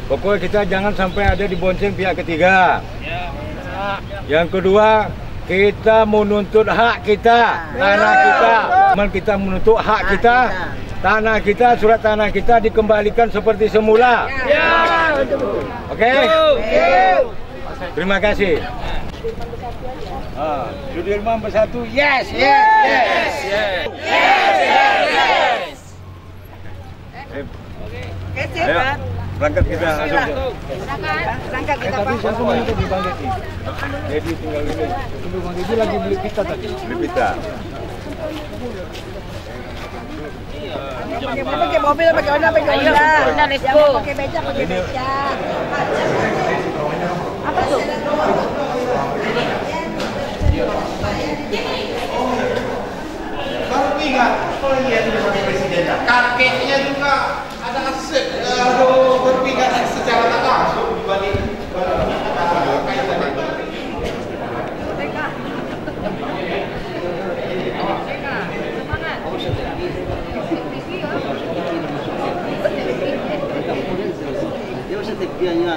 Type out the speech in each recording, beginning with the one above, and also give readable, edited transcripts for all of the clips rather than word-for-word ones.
Pokoknya kita jangan sampai ada di bonceng pihak ketiga. Yang kedua, kita menuntut hak kita, tanah kita. Kita menuntut hak kita, tanah kita, surat tanah kita dikembalikan seperti semula. Oke? Terima kasih. Sudirman Bersatu, yes, yes, yes, yes, yes, yes. Ayo, berangkat kita langsung. Berangkat kita Tapi siapa mau itu di Bang Dedi? Dedi tinggal ini. Tunggu Bang Dedi lagi beli pita tadi. Beli pita. Pakai mobil, pakai Honda, pakai Honda. Jangan pakai becak, pakai becak. Apa tuh? Baru ingat, kalau lihat di depan presiden, kakeknya juga ada aset. Aduh, berpikir secara tak langsung dibanding kaitannya. Dia usah tepiannya.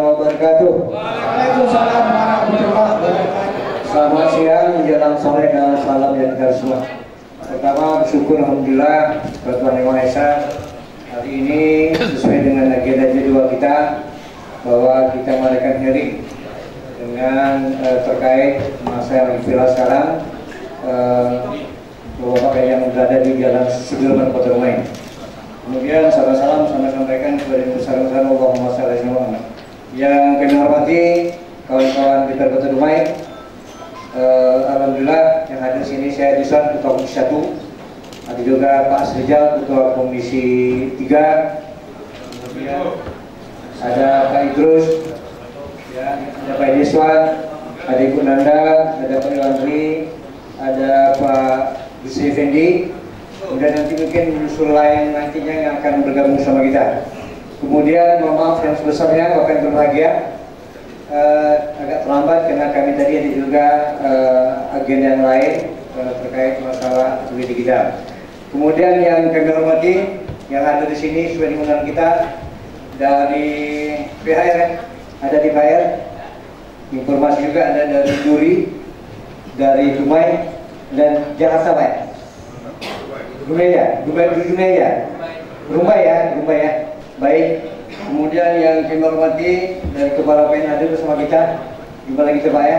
Waalaikumsalam warahmatullahi wabarakatuh. Selamat siang, menjelang sore dan salam yang semua. Pertama, bersyukur alhamdulillah kepada Tuhan Yang Maha Esa. Hari ini sesuai dengan agenda jadwal kita bahwa kita mengadakan hearing dengan terkait masa yang lagi viral sekarang, beberapa yang berada di Jalan Sudirman Kota Dumai. Kemudian salam saya sampaikan kepada yang besar-besar Allahumma shalli ala Muhammad. Yang kami hormati kawan-kawan di Kota Dumai, alhamdulillah yang hadir sini saya Dusan Ketua Komisi 1, ada juga Pak Asrijal Ketua Komisi 3, kemudian ada Pak Idrus, ya, ada Pak Yeswan, ada Ibu Nanda, ada Pak Iwandri, ada Pak Yusri Effendi. Kemudian nanti mungkin usul lain nantinya yang akan bergabung sama kita. Kemudian mohon maaf yang sebesarnya, Bapak yang berbahagia, agak terlambat karena kami tadi ada juga agenda yang lain terkait masalah aktivitas kita. Kemudian yang kami hormati, yang ada di sini sudah diundang kita dari PHR, ada di PHR, informasi juga ada dari Duri, dari Dumai dan Jakarta Pak. Rumbai ya. Baik. Kemudian yang kami hormati dari Kepala PN hadir bersama kita, jumpa lagi Pak ya.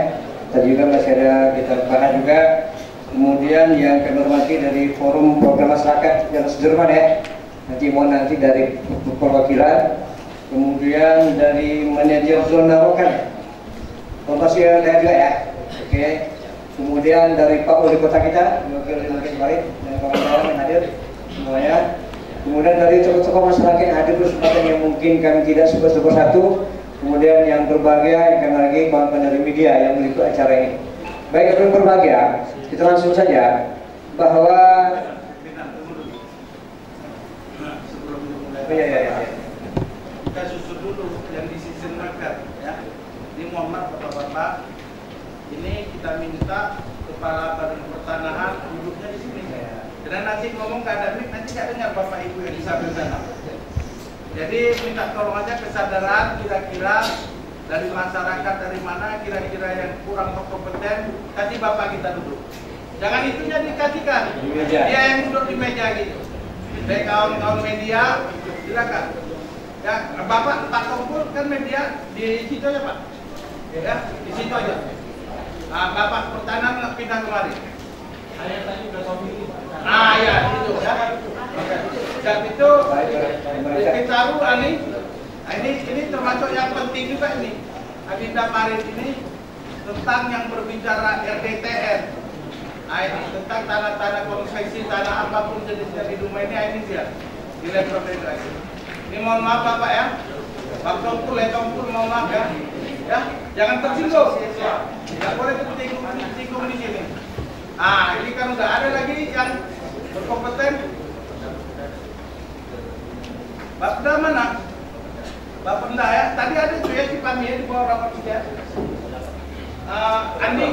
Tadi juga masih ada kita bahas juga. Kemudian yang kami hormati dari Forum Program Masyarakat Jalan Sudirman ya. Nanti dari perwakilan. Kemudian dari manajer zona Rokan. Kompasi ada juga ya. Oke. Kemudian dari Pak Wali Kota kita, wakil kemarin dan kawan-kawan yang hadir semuanya. Kemudian dari tokoh-tokoh masyarakat yang hadir kesempatan yang mungkin kami tidak sebut satu. Kemudian yang berbahagia yang kami lagi kawan-kawan dari media yang meliput acara ini. Baik, yang berbahagia, kita langsung saja bahwa Kita susun dulu yang di season market ya. Ini Muhammad Bapak-bapak. Ini kita minta Kepala Badan Pertanahan duduknya di sini. Dan nanti ngomong ke akademik, nanti nggak dengar Bapak Ibu yang di samping sana. Jadi minta tolong aja kesadaran kira-kira dari masyarakat dari mana kira-kira yang kurang berkompeten, kasih bapak kita duduk. Jangan itunya dikasihkan. Dia yang duduk di meja gitu. Baik kawan-kawan media, silakan. Ya, bapak Pak Kompul kan media di situ aja Pak. Ya, di situ aja. Nah, bapak pertahanan pindah kemari. Saya tadi udah komisi. Ah ya, itu ya. Dan itu kita ini termasuk yang penting juga ini. Agenda Maret ini tentang yang berbicara RDTN. Nah, ini tentang tanah-tanah konsesi, tanah apapun jenisnya di rumah ini dia di level federasi. Ini mohon maaf Bapak ya, Pak Tongkul, mohon maaf ya, ya jangan tersinggung, tidak boleh tersinggung di sini. Nah, ini kan udah ada lagi yang berkompeten. Bapak Penda mana? Bapak Penda ya, tadi ada tuh ya si Pami ya di bawah rapat juga. Andi,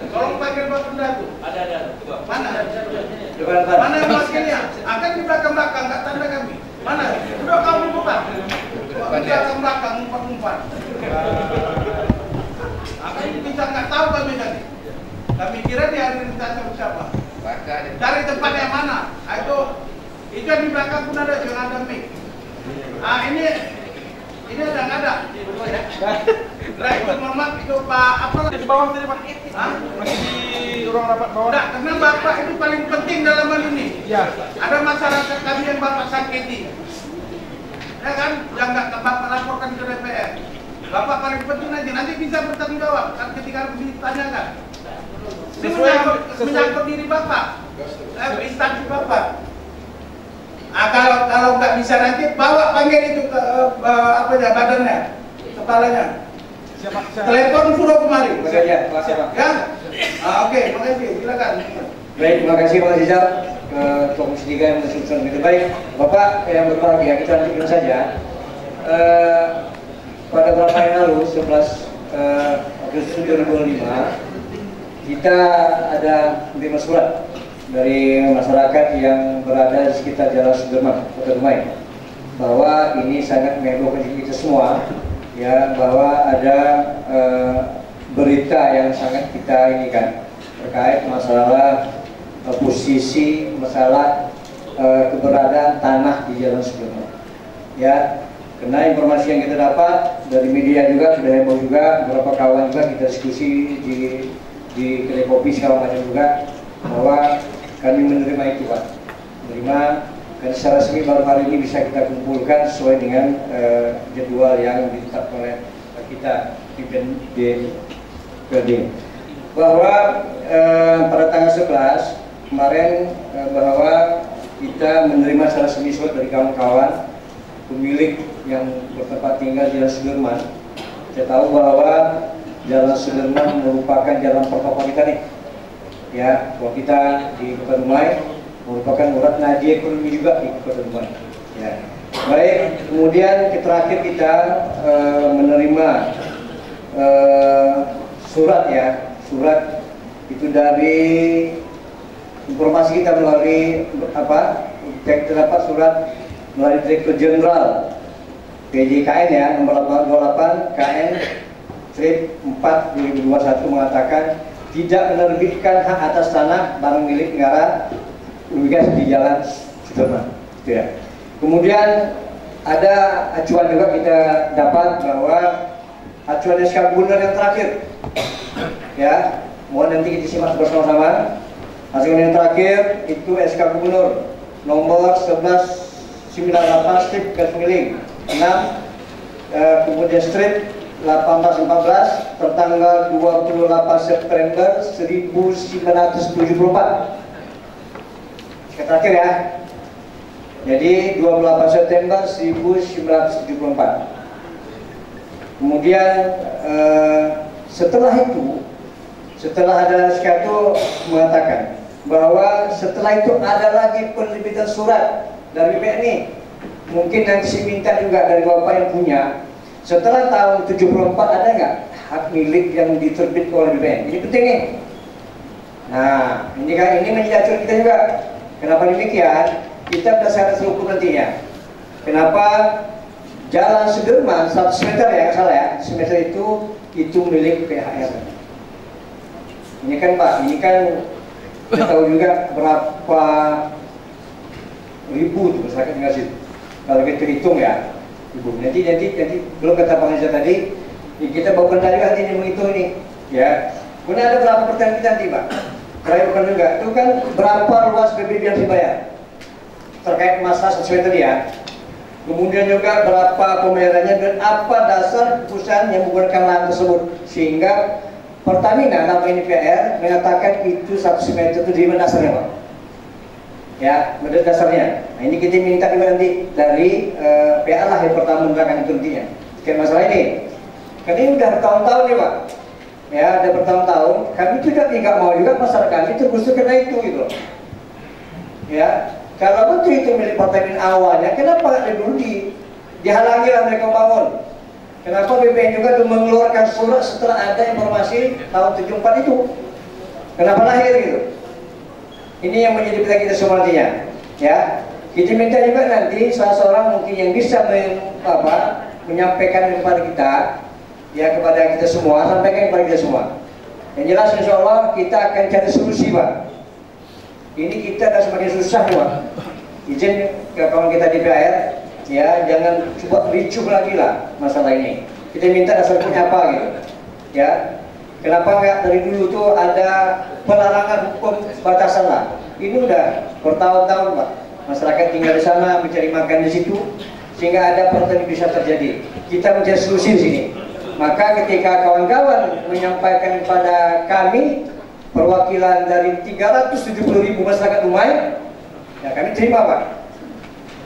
tolong panggil Bapak Penda tuh. Ada. Mana? Mana yang wakilnya? Akan di belakang-belakang, nggak tanda kami. Mana? Udah kamu buka. Di belakang-belakang, umpat-umpat. Apa ini kita nggak tahu kami tadi. Kami kira dia ada siapa? Cari tempat yang mana? Itu yang di belakang pun ada, yang ada mic. Ini ada nggak ada? Nah, itu normal itu Pak apa? Di bawah tadi Pak? Hah? Masih di ruang rapat bawah? Enggak, karena Bapak itu paling penting dalam hal ini. Ya. Ada masyarakat kami yang Bapak sakiti. Ya kan? Yang nggak Bapak laporkan ke DPR. Bapak paling penting aja, nanti bisa bertanggung jawab kan ketika harus ditanyakan. Ini menyangkut diri Bapak, instansi Bapak. Kalau nggak bisa nanti bawa panggil itu ke badannya, kepalanya. Telepon suruh kemari. Ya. Oke, makasih. Silakan. Baik, terima kasih Pak Rizal ke Komisi 3 yang mensusun itu. Baik, Bapak yang berbahagia, kita lanjutkan saja. Pada beberapa yang lalu, 11 Agustus 2005, kita ada menerima surat dari masyarakat yang berada di sekitar Jalan Sudirman, Kota Dumai, bahwa ini sangat menghebohkan kita semua, ya, bahwa ada berita yang sangat kita inikan terkait masalah posisi masalah keberadaan tanah di Jalan Sudirman, ya. Karena informasi yang kita dapat dari media juga sudah heboh juga, beberapa kawan juga kita diskusi di kedai kopi segala macam juga, bahwa kami menerima itu Pak, menerima, dan secara resmi baru hari ini bisa kita kumpulkan sesuai dengan jadwal yang ditetapkan oleh kita di BNPB, bahwa pada tanggal 11 kemarin bahwa kita menerima secara resmi surat dari kawan-kawan pemilik yang bertempat tinggal di Jalan Sudirman. Saya tahu bahwa Jalan Sudirman merupakan jalan protokol kita nih, ya, kalau kita di Kota Dumai merupakan urat nadi ekonomi juga di Kota Dumai, ya. Baik, kemudian terakhir kita menerima surat, ya, surat itu dari informasi kita melalui apa? Kita dapat surat melalui Direktur Jenderal PJKN, ya, nomor 828 KN 4/2021 mengatakan tidak menerbitkan hak atas tanah barang milik negara migas di Jalan Sudirman, gitu ya. Kemudian ada acuan juga kita dapat bahwa acuan SK Gubernur yang terakhir, ya, mohon nanti kita simak bersama-sama. Hasil yang terakhir itu SK Gubernur nomor 1198/6, kemudian strip 1814 tertanggal 28 September 1974. Terakhir, ya. Jadi 28 September 1974. Kemudian setelah itu, setelah ada SK itu mengatakan bahwa setelah itu ada lagi penerbitan surat dari BPN. Mungkin nanti minta juga dari Bapak yang punya. Setelah tahun 74 ada nggak hak milik yang diterbitkan oleh BPN? Ini penting nih. Nah, ini kan ini menjadi acuan kita juga. Kenapa demikian? Kita berdasarkan seluruh nantinya. Kenapa Jalan Sudirman 100 meter ya, salah ya, 100 meter itu milik PHR. Ini kan Pak, ini kan kita tahu juga berapa ribu tuh masyarakat tinggal situ. Kalau kita hitung ya, Ibu. Nanti belum kata Pak Rizal tadi, kita bawa kendali nanti ini menghitung ini, ya. Kemudian ada berapa pertanyaan kita nanti Pak? Terakhir bukan juga, itu kan berapa luas PBB yang dibayar terkait masalah 100 meter ya. Kemudian juga berapa pembayarannya dan apa dasar perusahaan yang menggunakan lahan tersebut, sehingga Pertamina dalam ini PR mengatakan itu 100 meter itu di mana dasarnya Pak? Ya, menurut dasarnya. Nah ini kita minta juga nanti dari PR lah yang pertama menerangkan itu nantinya. Terkait masalah ini. Karena ini udah bertahun-tahun nih Pak. Ya, ada bertahun-tahun. Kami juga tidak mau juga masyarakat itu tergusur karena itu gitu. Ya, kalau betul itu milik Pertamina awalnya, kenapa nggak dulu dihalangi lah mereka bangun? Kenapa BPN juga mengeluarkan surat setelah ada informasi tahun 74 itu? Kenapa lahir gitu? Ini yang menjadi pilihan kita semua nantinya. Ya, kita minta juga nanti salah seorang mungkin yang bisa menyampaikan kepada kita, ya kepada kita semua, sampaikan kepada kita semua. Yang jelas insya Allah kita akan cari solusi Pak. Ini kita dah semakin susah nih Pak. Izin ke kawan kita di PR. Ya, jangan coba ricuh lagi lah masalah ini. Kita minta dasar punya apa gitu. Ya, kenapa nggak dari dulu tuh ada pelarangan hukum batasan lah. Ini udah bertahun-tahun Pak. Masyarakat tinggal di sana, mencari makan di situ, sehingga ada pertentangan bisa terjadi. Kita mencari solusi di sini. Maka ketika kawan-kawan menyampaikan kepada kami perwakilan dari 370.000 masyarakat Dumai, ya kami terima Pak.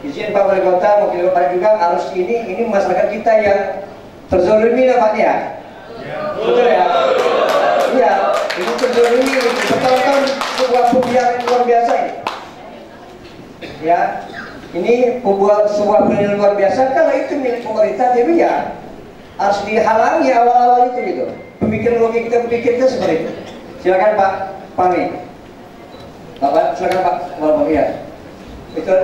Izin Pak Wali Kota, Wakil Bapak juga harus ini masyarakat kita yang terzolimi ya Pak ya. Betul ya? Iya, ini terzolimi bertahun-tahun sebuah pembiaran luar biasa ini. Ya, ini sebuah pembiaran luar biasa. Kalau itu milik pemerintah, tapi ya harus dihalangi awal-awal itu gitu. Pemikiran logik kita berpikirnya seperti itu. Silakan Pak Pami. Bapak, silakan Pak. Walaupun ya. Itu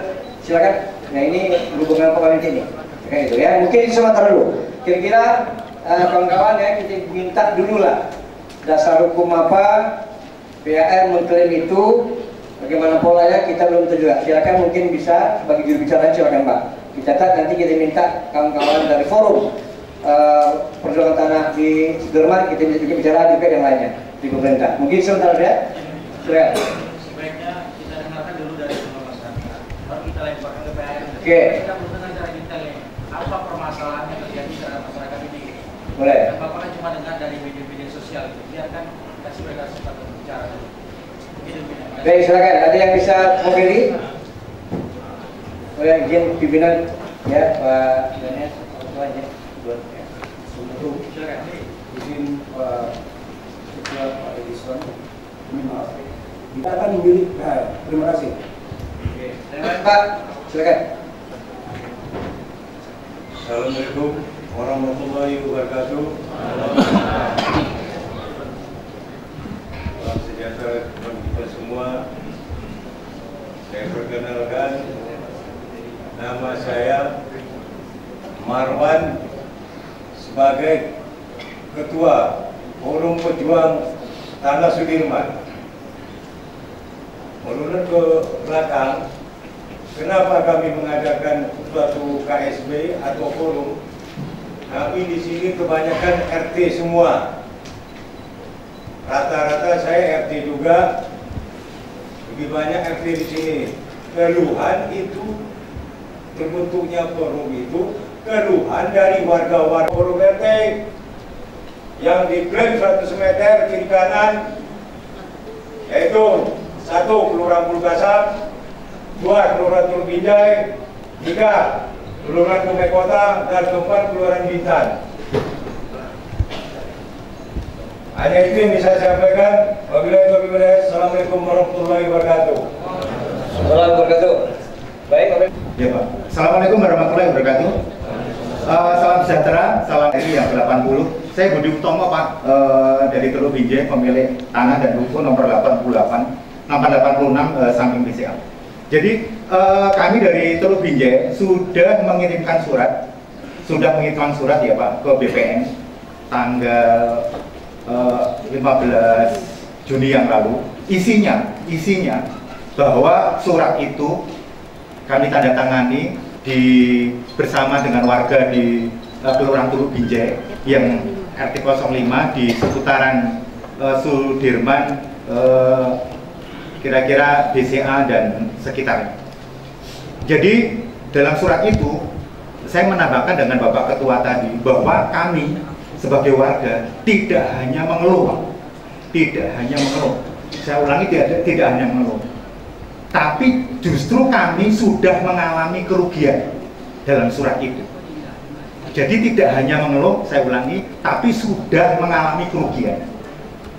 silakan. Nah ini hubungan pemimpin ini. Kayak gitu ya. Mungkin itu sementara dulu. Kira-kira kawan-kawan ya kita minta dulu lah dasar hukum apa PAR mengklaim itu, bagaimana polanya kita belum tahu juga. Silakan mungkin bisa bagi juru bicara, silakan Pak. Kita nanti kita minta kawan-kawan dari forum perjuangan tanah di Sudirman, kita bisa juga bicara juga yang lainnya di pemerintah. Mungkin sebentar ya. Silakan. Sebaiknya kita dengarkan dulu dari masyarakat, baru kita lemparkan ke PR. Oke. Kita belum dengar secara detail apa permasalahan yang terjadi terhadap masyarakat ini. Boleh. Dan Bapak kan cuma dengar dari media-media sosial itu. Biarkan kasih mereka kesempatan bicara dulu. Baik, silakan. Ada yang bisa mewakili? Boleh izin pimpinan ya Pak Danes, aja buat ya. Silakan. Izin Pak Ketua Pak Edison. Maaf. Kita akan memilih. Terima kasih. Oke. Pak, silakan. Assalamualaikum warahmatullahi wabarakatuh. Salam sejahtera kepada kita semua. Saya perkenalkan, nama saya Marwan sebagai Ketua Forum Pejuang Tanah Sudirman. Menurut ke belakang, kenapa kami mengadakan suatu KSB atau forum? Kami di sini kebanyakan RT semua. Rata-rata saya RT juga. Lebih banyak RT di sini. Keluhan itu terbentuknya forum itu keluhan dari warga-warga forum RT yang diklaim 100 meter kiri kanan, yaitu 1. Kelurahan Bulgasam, 2. Kelurahan Turbinjai, 3. Kelurahan Dumai Kota, dan 4. Kelurahan Bintan. Hanya itu yang bisa saya sampaikan. Wabillahi taufiq wal hidayah. Assalamualaikum warahmatullahi wabarakatuh. Assalamualaikum warahmatullahi wabarakatuh. Baik, Pak. Ya Pak. Assalamualaikum warahmatullahi wabarakatuh. Salam sejahtera, salam RI yang ke-80. Saya Budi Utomo Pak, dari Teluk Binjai, pemilik tanah dan ruko nomor 86 samping BCA. Jadi kami dari Teluk Binjai sudah mengirimkan surat ya Pak ke BPN tanggal 15 Juni yang lalu. Isinya bahwa surat itu kami tanda tangani bersama dengan warga di Kelurahan Teluk Binjai yang RT 05 di seputaran Sudirman, kira-kira BCA dan sekitarnya. Jadi dalam surat itu saya menambahkan dengan Bapak Ketua tadi bahwa kami sebagai warga tidak hanya mengeluh, saya ulangi, tidak hanya mengeluh, tapi justru kami sudah mengalami kerugian dalam surat itu. Jadi tidak hanya mengeluh, saya ulangi, tapi sudah mengalami kerugian.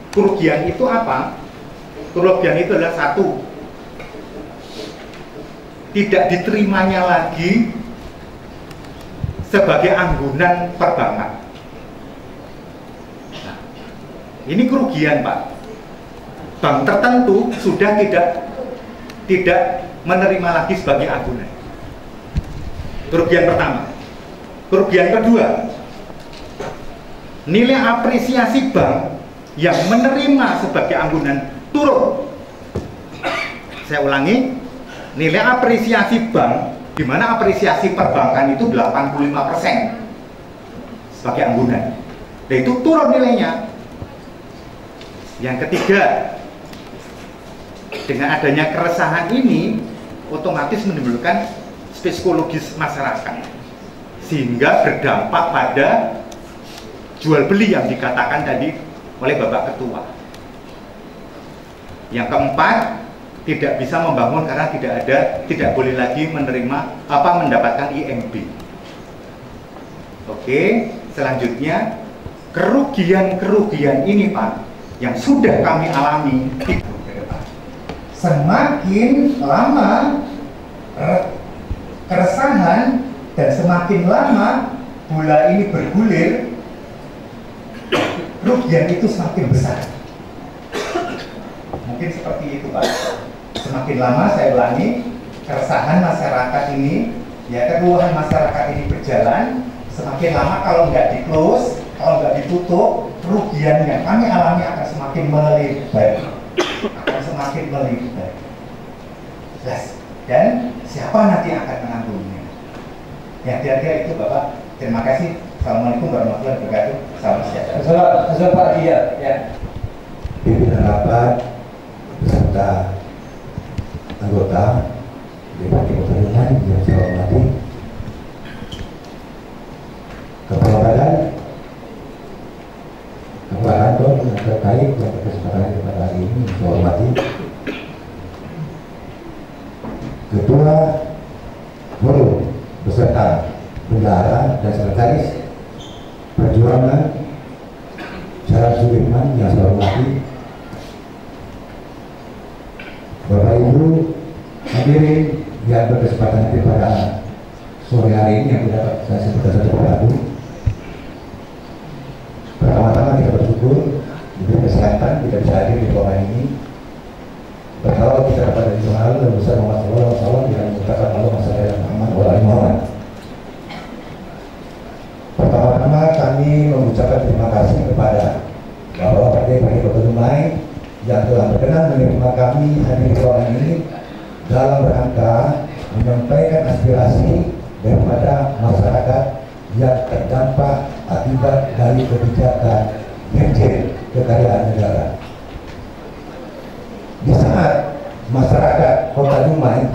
Kerugian itu apa? Kerugian itu adalah satu, tidak diterimanya lagi sebagai anggunan perbankan. Nah, ini kerugian Pak. Bank tertentu sudah tidak menerima lagi sebagai anggunan. Kerugian pertama. Kerugian kedua, nilai apresiasi bank yang menerima sebagai anggunan turun. Saya ulangi, nilai apresiasi bank, di mana apresiasi perbankan itu 85% sebagai anggunan, dan itu turun nilainya. Yang ketiga, dengan adanya keresahan ini otomatis menimbulkan psikologis masyarakat, sehingga berdampak pada jual beli yang dikatakan tadi oleh Bapak Ketua. Yang keempat, tidak bisa membangun karena tidak boleh lagi mendapatkan IMB. Oke, selanjutnya kerugian ini Pak yang sudah kami alami. Semakin lama keresahan dan semakin lama bola ini bergulir, kerugian itu semakin besar. Mungkin seperti itu Pak. Semakin lama, saya ulangi, keresahan masyarakat ini, ya keluhan masyarakat ini berjalan, semakin lama kalau nggak di-close, kalau nggak ditutup, kerugian yang kami alami akan semakin melebar. Jelas. Dan siapa nanti akan menanggungnya? Ya kira-kira itu Bapak. Terima kasih. Assalamualaikum warahmatullahi wabarakatuh. Salam sejahtera. Pak Dia, ya. Pimpinan rapat beserta anggota DPD Kota Binjai yang saya hormati, Kepala Badan, Kepala Kantor yang terkait yang berkesempatan pada hari ini saya hormati, Ketua Forum beserta bendahara dan sekretaris Perjuangan Jalan Sudirman yang saya hormati, Bapak Ibu hadirin yang berkesempatan pada sore hari ini yang tidak saya sebutkan satu persatu. Pertama-tama kita bersyukur diberi kesehatan tidak bisa hadir di ruangan ini. Berkala kita dapat dari Tuhan dan besar Muhammad SAW yang mengucapkan Allah Masallallahu Muhammad wa alaihi Muhammad. Pertama-tama kami mengucapkan terima kasih kepada Bapak Partai Kota Dumai yang telah berkenan menerima kami hadir di ruangan ini dalam rangka menyampaikan aspirasi daripada masyarakat yang terdampak akibat dari kebijakan Dirjen Kekayaan Negara. Di saat masyarakat Kota Dumai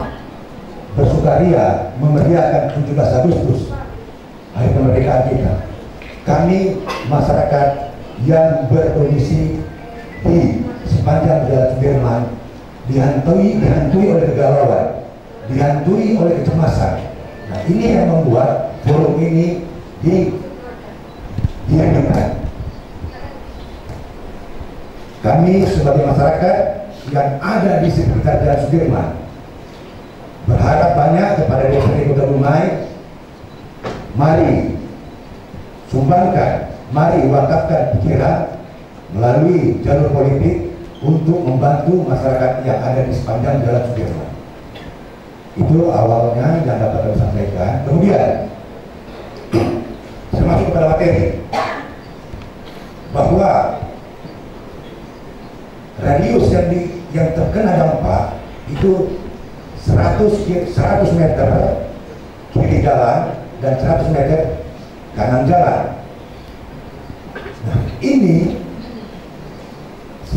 bersukaria memeriahkan 17 Agustus hari kemerdekaan kita, kami masyarakat yang berdomisili di sepanjang Jalan Sudirman dihantui oleh kegalauan, dihantui oleh kecemasan. Nah, ini yang membuat forum ini diadakan. Kami sebagai masyarakat yang ada di sekitar Jalan Sudirman berharap banyak kepada DPD Kota Dumai. Mari sumbangkan, mari wakafkan pikiran melalui jalur politik untuk membantu masyarakat yang ada di sepanjang Jalan Sudirman. Itu awalnya yang dapat kami sampaikan. Kemudian saya masuk kepada materi bahwa radius yang terkena dampak itu 100 meter kiri jalan dan 100 meter kanan jalan. Nah, ini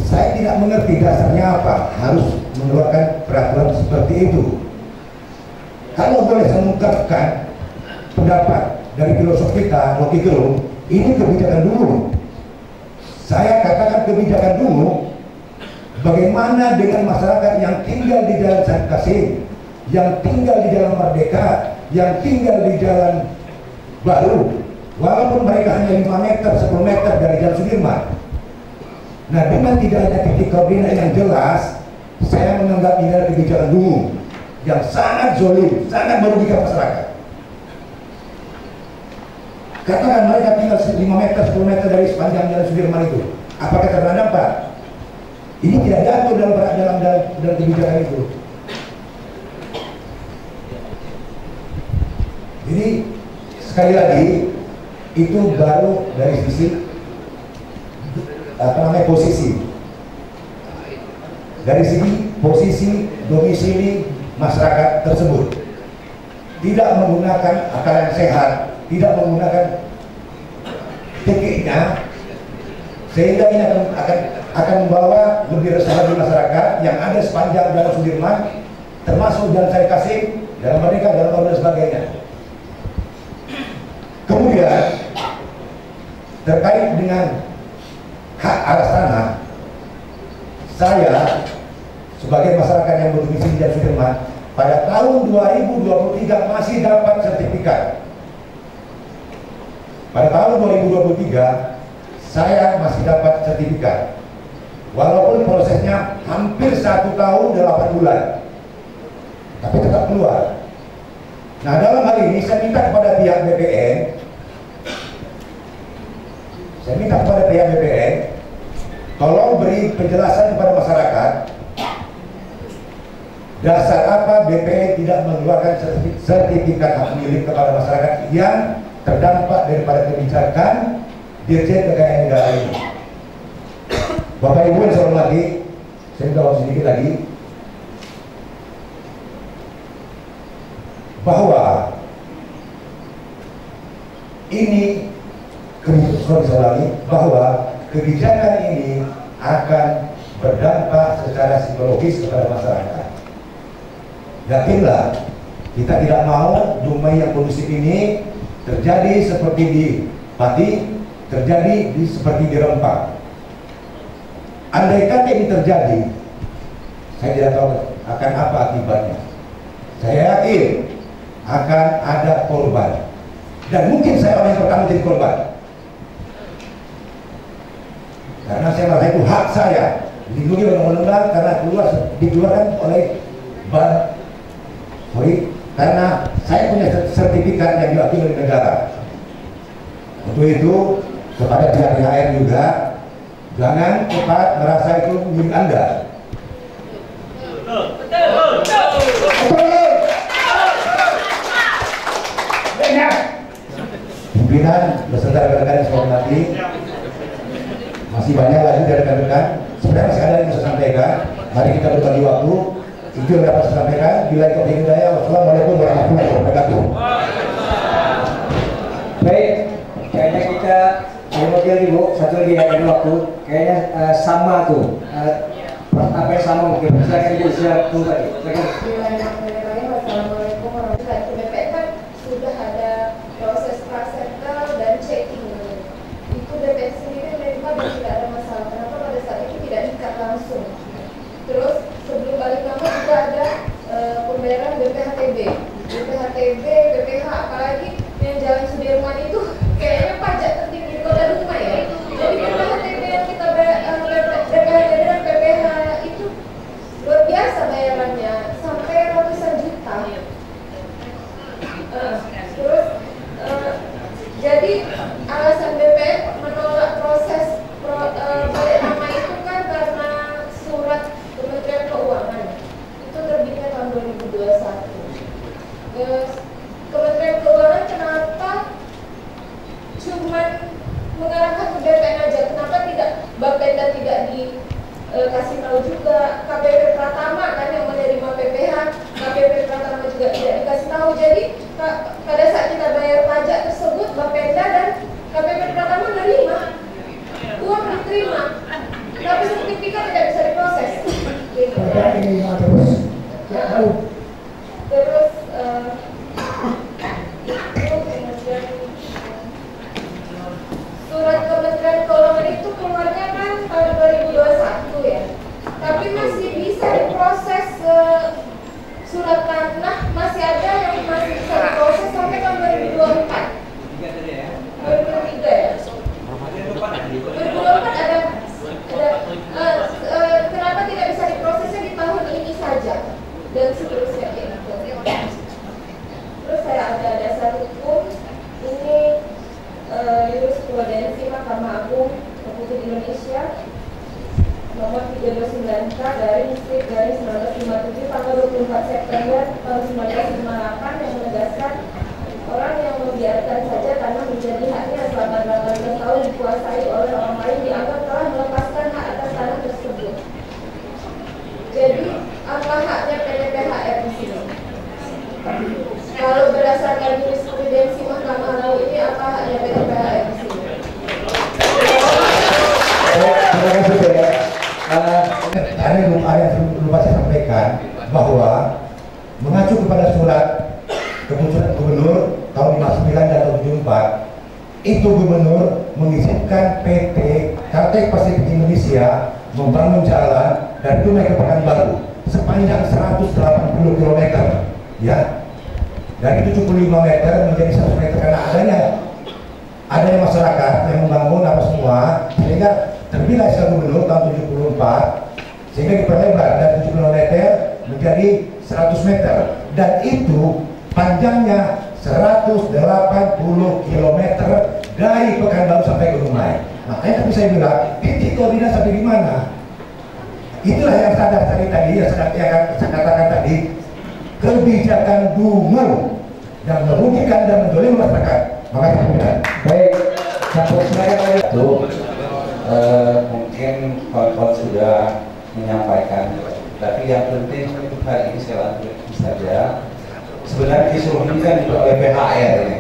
saya tidak mengerti dasarnya apa harus mengeluarkan peraturan seperti itu. Kalau boleh saya mengungkapkan pendapat dari filosof kita, Rocky Gerung, ini kebijakan dulu. Saya katakan kebijakan dulu. Bagaimana dengan masyarakat yang tinggal di Jalan Syarif Kasim, yang tinggal di Jalan Merdeka, yang tinggal di Jalan Baru, walaupun mereka hanya 5 meter, 10 meter dari Jalan Sudirman. Nah, dengan tidak ada titik koordinat yang jelas, saya menganggap ini adalah kebijakan dulu yang sangat zolim, sangat merugikan masyarakat. Katakan mereka tinggal 5 meter, 10 meter dari sepanjang Jalan Sudirman itu, apakah terkena dampak? Ini tidak jatuh dalam kebijakan itu. Jadi sekali lagi itu baru dari sisi posisi. Dari segi posisi domisili masyarakat tersebut, tidak menggunakan akal yang sehat, tidak menggunakan tiketnya, sehingga ini akan membawa lebih resah di masyarakat yang ada sepanjang Jalan Sudirman, termasuk Jalan Syarif Kasim, Jalan Merdeka, Jalan Baru dan sebagainya. Kemudian terkait dengan hak atas tanah, saya sebagai masyarakat yang berdomisili di Jalan Sudirman pada tahun 2023 masih dapat sertifikat. Pada tahun 2023 saya masih dapat sertifikat, walaupun prosesnya hampir 1 tahun 8 bulan, tapi tetap keluar. Nah, dalam hal ini saya minta kepada pihak BPN, tolong beri penjelasan kepada masyarakat dasar apa BPN tidak mengeluarkan sertifikat hak milik kepada masyarakat yang terdampak daripada kebijakan Dirjen Kekayaan Negara ini. Bapak Ibu yang saya hormati, saya minta waktu sedikit lagi, bahwa ini bahwa kebijakan ini akan berdampak secara psikologis kepada masyarakat. Yakinlah, kita tidak mau Dumai yang kondusif ini terjadi seperti di Pati, terjadi seperti di Rempang. Andai kata ini terjadi, saya tidak tahu akan apa akibatnya. Saya yakin akan ada korban, dan mungkin saya orang yang pertama jadi korban, karena saya merasa itu hak saya, dilindungi oleh undang-undang karena dikeluarkan oleh karena saya punya sertifikat yang diakui oleh negara. Untuk itu kepada pihak THR juga, jangan cepat merasa itu milik Anda. Pimpinan beserta rekan-rekan yang saya hormati, masih banyak lagi dari rekan-rekan. Sebenarnya masih ada yang bisa sampaikan. Mari kita berbagi waktu. Itu yang dapat saya sampaikan. Bila itu hidayah. Wassalamualaikum warahmatullahi wabarakatuh. Baik, kayaknya kita Ibu, satu lagi ada waktu. Kayaknya sama tuh. Apa yang sama mungkin? Silakan Ibu, silakan tadi. Assalamualaikum warahmatullahi wabarakatuh. BPN kan sudah ada proses prasetel dan checking. Itu BPN sendiri memang tidak ada masalah. Kenapa pada saat itu tidak diikat langsung? Terus sebelum balik nama juga ada pembayaran BPHTB, BPH, apalagi yang Jalan Sudirman itu kayaknya pajak tertinggi di Kota Dumai ya. Jadi BPHTB yang kita BPHTB dan BPH itu luar biasa bayarannya, sampai Jurisprudensi Mahkamah Agung Republik Indonesia nomor 329K garing strip garing 1957 tanggal 24 September tahun 1958 yang menegaskan orang yang membiarkan saja tanah menjadi haknya selama 18 tahun dikuasai oleh orang lain dianggap telah melepaskan hak atas tanah tersebut. Jadi apa haknya PT PHR di sini? Kalau berdasarkan jurisprudensi Mahkamah Agung ini apa haknya PT PHR di sini? Terima kasih ya. Ada yang lupa saya sampaikan bahwa mengacu kepada surat keputusan gubernur tahun 59 dan tahun 74, itu gubernur mengizinkan PT Kartek Pasifik Indonesia membangun jalan dari Dumai ke Pekanbaru sepanjang 180 km, ya, dari 75 meter menjadi 100 meter karena adanya masyarakat yang membangun apa semua, sehingga terbilah SK Gubernur tahun 74 sehingga diperlebar dari 70 meter menjadi 100 meter dan itu panjangnya 180 km dari Pekanbaru sampai ke Dumai. Makanya tapi saya bilang titik koordinat sampai di mana? Itulah yang saya tadi yang saya katakan tadi, kebijakan gubernur yang merugikan dan menjolimi masyarakat. Makasih. Baik, sampai silakan itu. Mungkin kawan-kawan sudah menyampaikan, tapi yang penting untuk hari ini saya lanjutkan saja. Sebenarnya kisruh ini kan juga oleh PHR ini,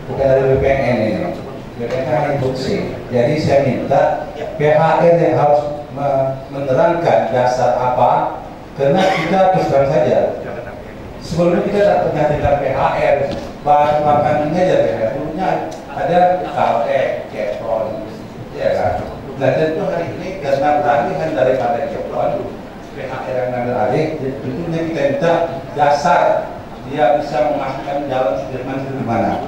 bukan dari BPN ini. BPN kan instruksi. Jadi saya minta PHR yang harus menerangkan dasar apa, karena kita terus terang saja. Sebelumnya kita tidak pernah dengar PHR, bahan makanannya aja PHR. Dulunya ada KLE, Kepron, ya kan. Nah tentu hari ini karena peralihan daripada Kepron, PHR yang ngambil alih, tentunya kita minta dasar dia bisa memasukkan jalan Sudirman itu di mana.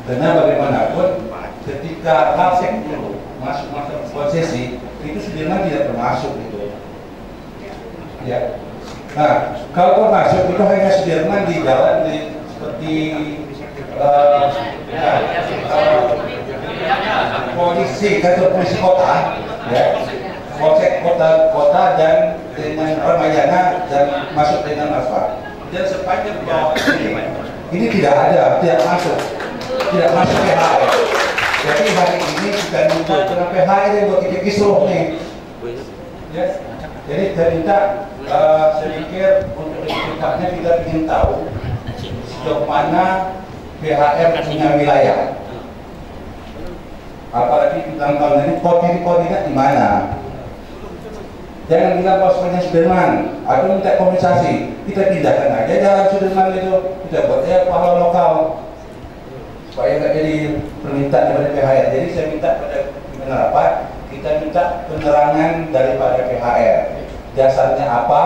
Karena bagaimanapun ketika Halsek dulu masuk konsesi, itu Sudirman tidak termasuk itu. Ya. Nah, kalau masuk itu hanya Sudirman di jalan seperti polisi, kantor polisi kota, ya, polsek kota dan dengan Ramayana dan masuk dengan asfal. Dan sepanjang bawah ini tidak ada, tidak masuk PHR. Jadi hari ini kita minta dengan PHR yang buat kita kisruh nih. Yes. Jadi saya minta sedikit untuk sedikitnya kita ingin tahu sejauh mana PHR punya wilayah. Apalagi tentang tahun ini koordinat di mana? Jangan bilang pasukannya Sudirman, atau minta kompensasi. Kita pindahkan aja jalan Sudirman itu, kita buat ya pahlawan lokal supaya nggak jadi permintaan daripada PHR. Jadi saya minta pada pimpinan rapat, kita minta penerangan daripada PHR, dasarnya apa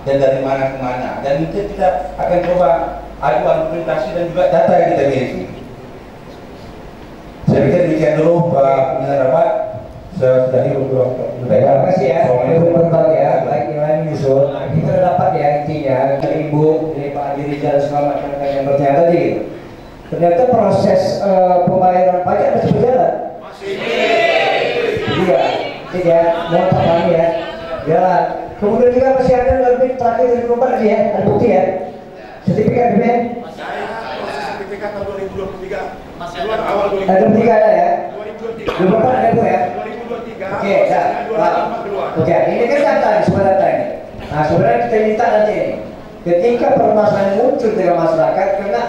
dan dari mana ke mana. Dan nanti kita akan coba adu argumentasi dan juga data yang kita miliki. Saya pikir demikian dulu Pak Pimpinan Rapat. Sudah terima kasih ya. Berkembang ya, baik yang lain menyusul. Kita dapat ya intinya dari Ibu, dari Pak Dirijal segala macam yang bertanya tadi. Gitu. Ternyata proses pembayaran pajak masih berjalan. Iya, ya, mohon pahami ya. Jalan. Kemudian juga masih ada lebih terakhir dari rumah tadi ya, ada bukti ya. Sertifikat BPN. Sertifikat tahun 2023. Masih ada awal 2023. Ada 2023 ada ya. 2024 ada Bu ya. Oke, dah. Oke, ini kan data, semua data ini. Nah, sebenarnya kita minta nanti ini, ketika permasalahan muncul di masyarakat, karena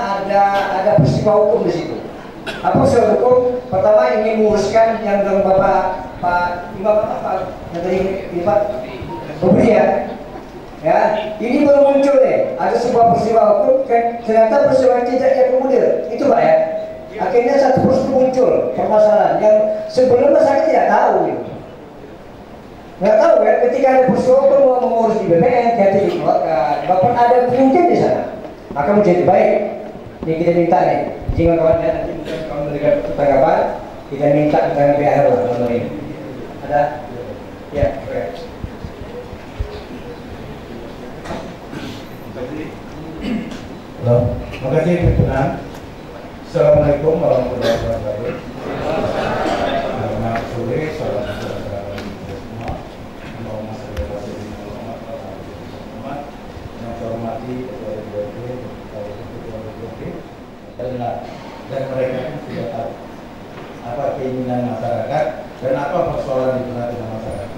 ada peristiwa hukum di situ. Apa peristiwa hukum? Pertama ingin menguruskan yang dengan Pak Imam yang tadi Pak Bubri ya, ini baru muncul nih. Ada sebuah peristiwa hukum, ternyata peristiwa tidak diakomodir. Itu Pak ya. Akhirnya satu peristiwa muncul permasalahan yang sebelumnya saya tidak tahu. Nggak tahu kan, ketika ada peristiwa mau mengurus di BPN, jadi dikeluarkan. Bahkan ada kemungkinan di sana. Maka menjadi baik. Ini kita minta nih, jangan kawan ya, nanti mungkin kalau memberikan tanggapan, kita minta dengan PHR lah ini. Ada? Ya. Oke. Halo, terima kasih pimpinan. Assalamualaikum warahmatullahi wabarakatuh. dan mereka kan sudah tahu apa keinginan masyarakat dan apa persoalan di tengah-tengah masyarakat.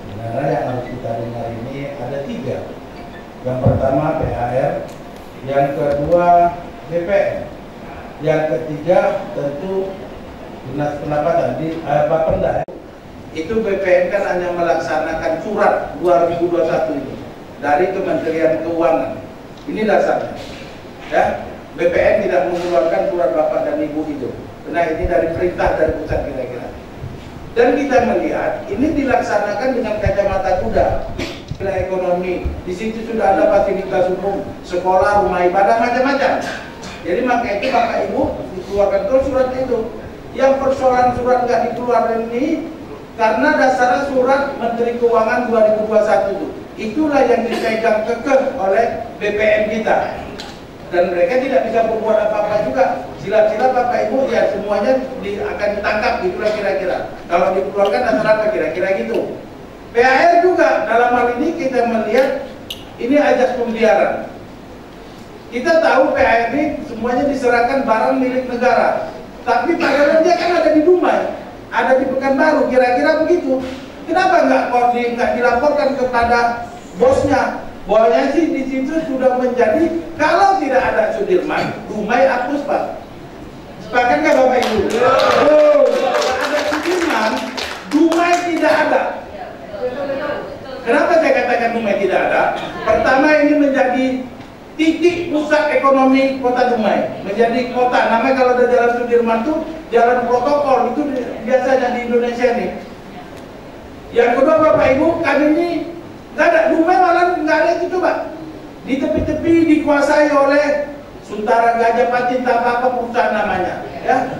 Sebenarnya yang harus kita dengar ini ada 3. Yang pertama PAR, yang kedua BPN, yang ketiga tentu Dinas Pendapatan di Bapenda. Itu BPN kan hanya melaksanakan surat 2021 ini dari Kementerian Keuangan. Ini dasarnya. Ya, BPN tidak mengeluarkan surat Bapak dan Ibu itu. Nah, ini dari perintah dari pusat kira-kira. Dan kita melihat ini dilaksanakan dengan kacamata kuda. Nilai ekonomi, di situ sudah ada fasilitas umum, sekolah, rumah ibadah, macam-macam. Jadi maka itu Bapak Ibu dikeluarkan terus surat itu. Yang persoalan surat nggak dikeluarkan ini karena dasarnya surat Menteri Keuangan 2021 itu. Itulah yang dipegang kekeh oleh BPN kita. Dan mereka tidak bisa berbuat apa-apa juga. Sila-sila Bapak Ibu ya semuanya akan ditangkap gitulah kira-kira. Kalau dikeluarkan dasar apa kira-kira gitu. PAR juga dalam hal ini kita melihat ini ajas pembiaran. Kita tahu PAR ini semuanya diserahkan barang milik negara. Tapi padahal dia kan ada di Dumai, ada di Pekanbaru, kira-kira begitu. Kenapa nggak dilaporkan kepada bosnya? Bahwanya sih di situ sudah menjadi kalau tidak ada Sudirman, Dumai hapus Pak. Sepakat nggak Bapak Ibu? Oh, kalau ada Sudirman, Dumai tidak ada. Kenapa saya katakan Dumai tidak ada? Pertama ini menjadi titik pusat ekonomi kota Dumai, menjadi kota. Namanya kalau ada jalan Sudirman itu jalan protokol, itu biasanya di Indonesia ini. Yang kedua Bapak Ibu, kami ini nggak ada Dumai, malah nggak ada itu coba. Di tepi-tepi dikuasai oleh Suntara Gajah Pacinta apa perusahaan namanya, ya.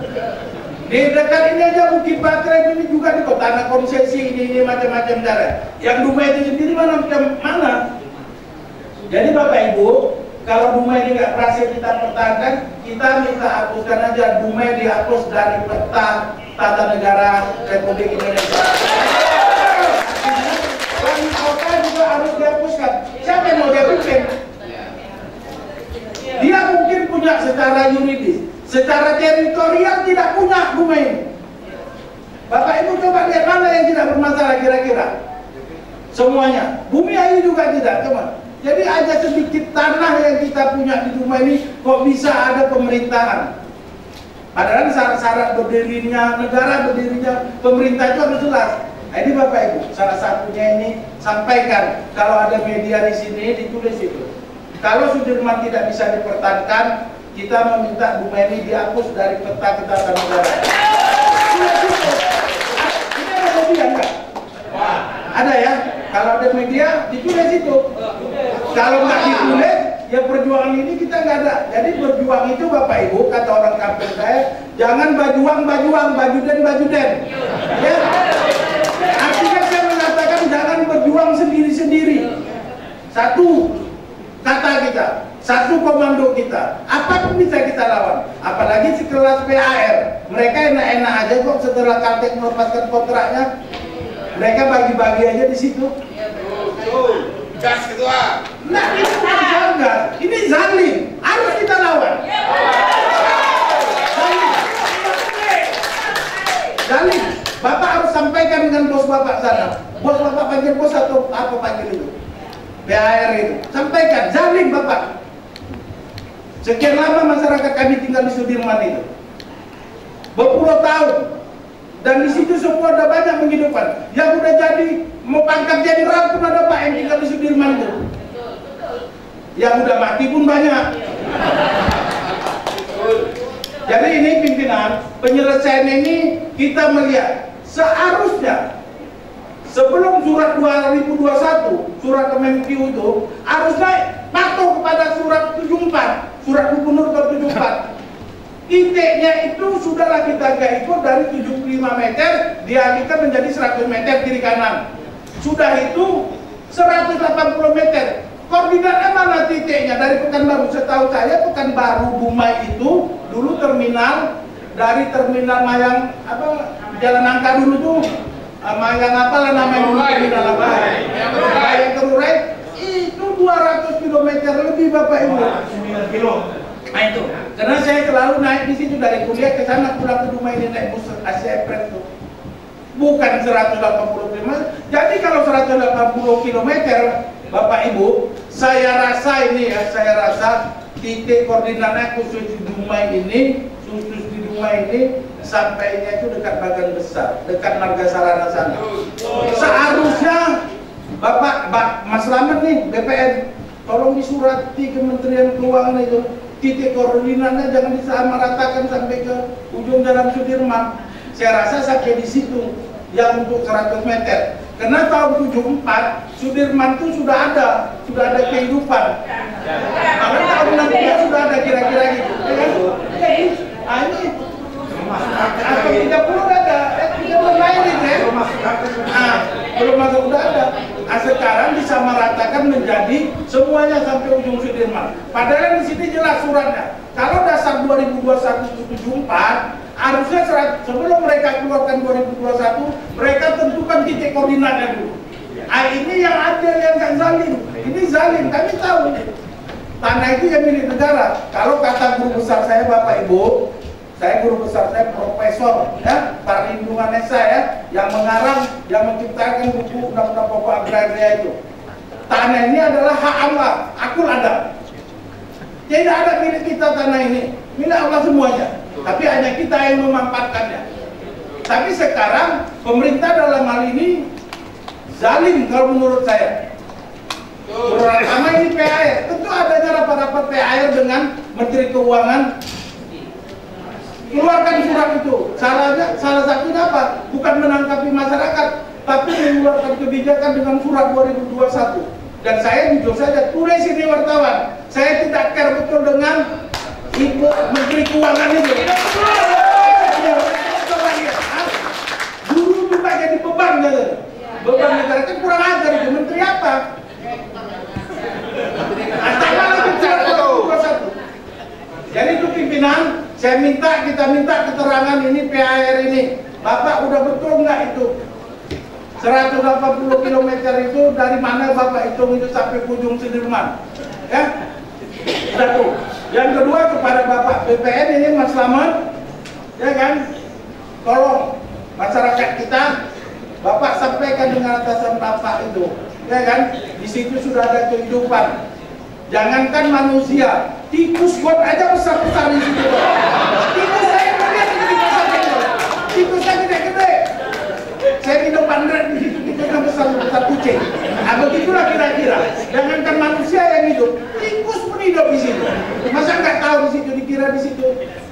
Di dekat ini aja Bukit Baterai ini juga di kota tanah konsesi ini macam-macam cara. Yang Dumai itu sendiri mana? Jadi Bapak Ibu, kalau Dumai ini nggak berhasil kita pertahankan, kita minta hapuskan aja Dumai, dihapus dari peta tata negara Republik Indonesia. Wali kota juga harus dihapuskan. Siapa yang mau dia bikin? Dia mungkin punya secara yuridis, secara teritorial tidak punya Dumai ini. Bapak Ibu coba lihat mana yang tidak bermasalah kira-kira. Semuanya. Bumi Ayu juga tidak, coba. Jadi ada sedikit tanah yang kita punya di Dumai ini kok bisa ada pemerintahan. Padahal syarat-syarat berdirinya negara, berdirinya pemerintah itu harus jelas. Nah, ini Bapak Ibu, salah satunya ini sampaikan kalau ada media di sini ditulis itu. Kalau Sudirman tidak bisa dipertahankan, kita meminta Dumai ini dihapus dari peta ketatanegaraan. Ini ada media enggak? Ada ya? Kalau ada media ditulis itu. Kalau nggak ditulis, ya perjuangan ini kita nggak ada. Jadi berjuang itu Bapak Ibu, kata orang kampung saya, jangan bajuang, baju den. Ya. Artinya saya mengatakan jangan berjuang sendiri-sendiri. Satu kata kita, satu komando kita, apapun bisa kita lawan. Apalagi sekelas PAR, mereka enak-enak aja kok setelah Kaltek melepaskan kontraknya, mereka bagi-bagi aja di situ. Gas ketua. Nah, itu bukan gas, ini zalim, harus kita lawan. Zalim, Bapak harus sampaikan dengan bos Bapak sana. Bos Bapak panggil bos atau apa panggil itu? PAR itu, sampaikan, zalim Bapak. Sekian lama masyarakat kami tinggal di Sudirman itu, berpuluh tahun, dan di situ semua ada banyak menghidupkan. Yang udah jadi mau pangkat jenderal pun ada Pak yang tinggal di Sudirman itu. Yang udah mati pun banyak. Jadi ini pimpinan penyelesaian ini kita melihat seharusnya sebelum surat 2021, surat Kemenkeu itu harusnya patuh kepada surat 74, surat Gubernur ke 74. Titiknya itu sudahlah kita gak ikut dari 75 meter dialihkan menjadi 100 meter kiri kanan. Sudah itu 180 meter. Koordinatnya mana titiknya? Dari Pekanbaru, setahu saya Pekanbaru Dumai itu dulu terminal, dari terminal Mayang apa Jalan Nangka dulu tuh Mayang apalah namanya dulu terminal apa? Mayang Terurai itu 200 km lebih Bapak Ibu. 9 kilo. Nah itu, karena saya selalu naik di situ dari kuliah ke sana, pulang ke rumah ini naik bus Asia Express tuh. Bukan 180 km. Jadi kalau 180 km, Bapak Ibu, saya rasa ini ya, saya rasa titik koordinatnya khusus di Dumai ini, sampainya itu dekat Bagan Besar, dekat Marga Sarana sana. Seharusnya Bapak Mas Slamet nih, BPN, tolong disurati Kementerian Keuangan itu, titik koordinatnya jangan disamaratakan sampai ke ujung Jalan Sudirman. Saya rasa sampai di situ yang untuk 100 meter. Karena tahun 74 Sudirman itu sudah ada kehidupan. Karena tahun 63 sudah ada kira-kira gitu. Jadi, ini atau 30 ada, belum lain itu belum masuk udah ada. Sekarang disamaratakan menjadi semuanya sampai ujung Sudirman. Padahal di sini jelas suratnya. Kalau dasar 2021-74 harusnya sebelum mereka keluarkan 2021, mereka tentukan titik koordinatnya dulu. Ini yang adil, yang kan zalim. Ini zalim, kami tahu. Tanah itu yang milik negara. Kalau kata guru besar saya, Bapak Ibu, guru besar saya profesor, ya, Perlindungan Esa ya, yang mengarang, yang menciptakan buku Undang-Undang Pokok Agraria itu. Tanah ini adalah hak Allah, akul ada. Tidak ada milik kita tanah ini, milik Allah semuanya. Tapi hanya kita yang memanfaatkannya. Tapi sekarang pemerintah dalam hal ini zalim kalau menurut saya. Terutama ini PAR. Tentu adanya rapat-rapat PAR dengan Menteri Keuangan. Keluarkan surat itu. Salah satunya apa? Bukan menangkapi masyarakat, tapi mengeluarkan kebijakan dengan surat 2021. Dan saya jujur saja tulis ini wartawan. Saya tidak care betul dengan Ibu Menteri Keuangan itu. Dulu juga jadi beban gitu. Beban negara kan kurang ajar itu. Menteri apa? Jadi itu pimpinan, kita minta keterangan ini PAR ini. Bapak udah betul nggak itu? 180 km itu dari mana Bapak hitung itu sampai ujung Sudirman? Ya? Satu. Yang kedua kepada Bapak BPN ini Mas Slamet, ya kan? Tolong masyarakat kita, Bapak sampaikan dengan atasan Bapak itu, ya kan? Di situ sudah ada kehidupan. Jangankan manusia, tikus got aja besar-besar di situ. Tikus saya melihat di pasar itu. Tikus saya gede-gede. Saya minum bandret di situ, tikusnya besar-besar kucing. Begitulah kira-kira. Jangankan manusia yang hidup, tikus pun hidup di situ. Masa nggak tahu di situ, dikira di situ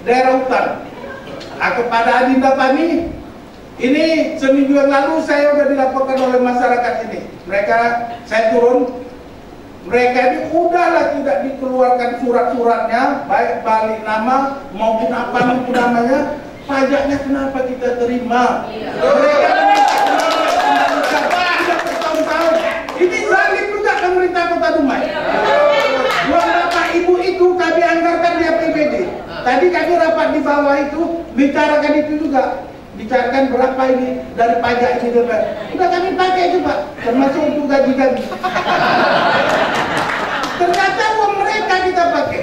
daerah hutan. Kepada Adinda Pani, ini seminggu yang lalu saya sudah dilaporkan oleh masyarakat ini. Saya turun. Mereka ini udahlah tidak dikeluarkan surat-suratnya, baik balik nama maupun apapun namanya, pajaknya kenapa kita terima? Mereka tidak bertahun-tahun. Ini zalim juga pemerintah Kota Dumai. Uang Bapak Ibu itu kami anggarkan di APBD. Tadi kami rapat di bawah itu bicarakan itu juga. Bicarakan berapa ini dari pajak ini udah kami pakai itu Pak, termasuk untuk gaji kami. Ternyata uang mereka kita pakai.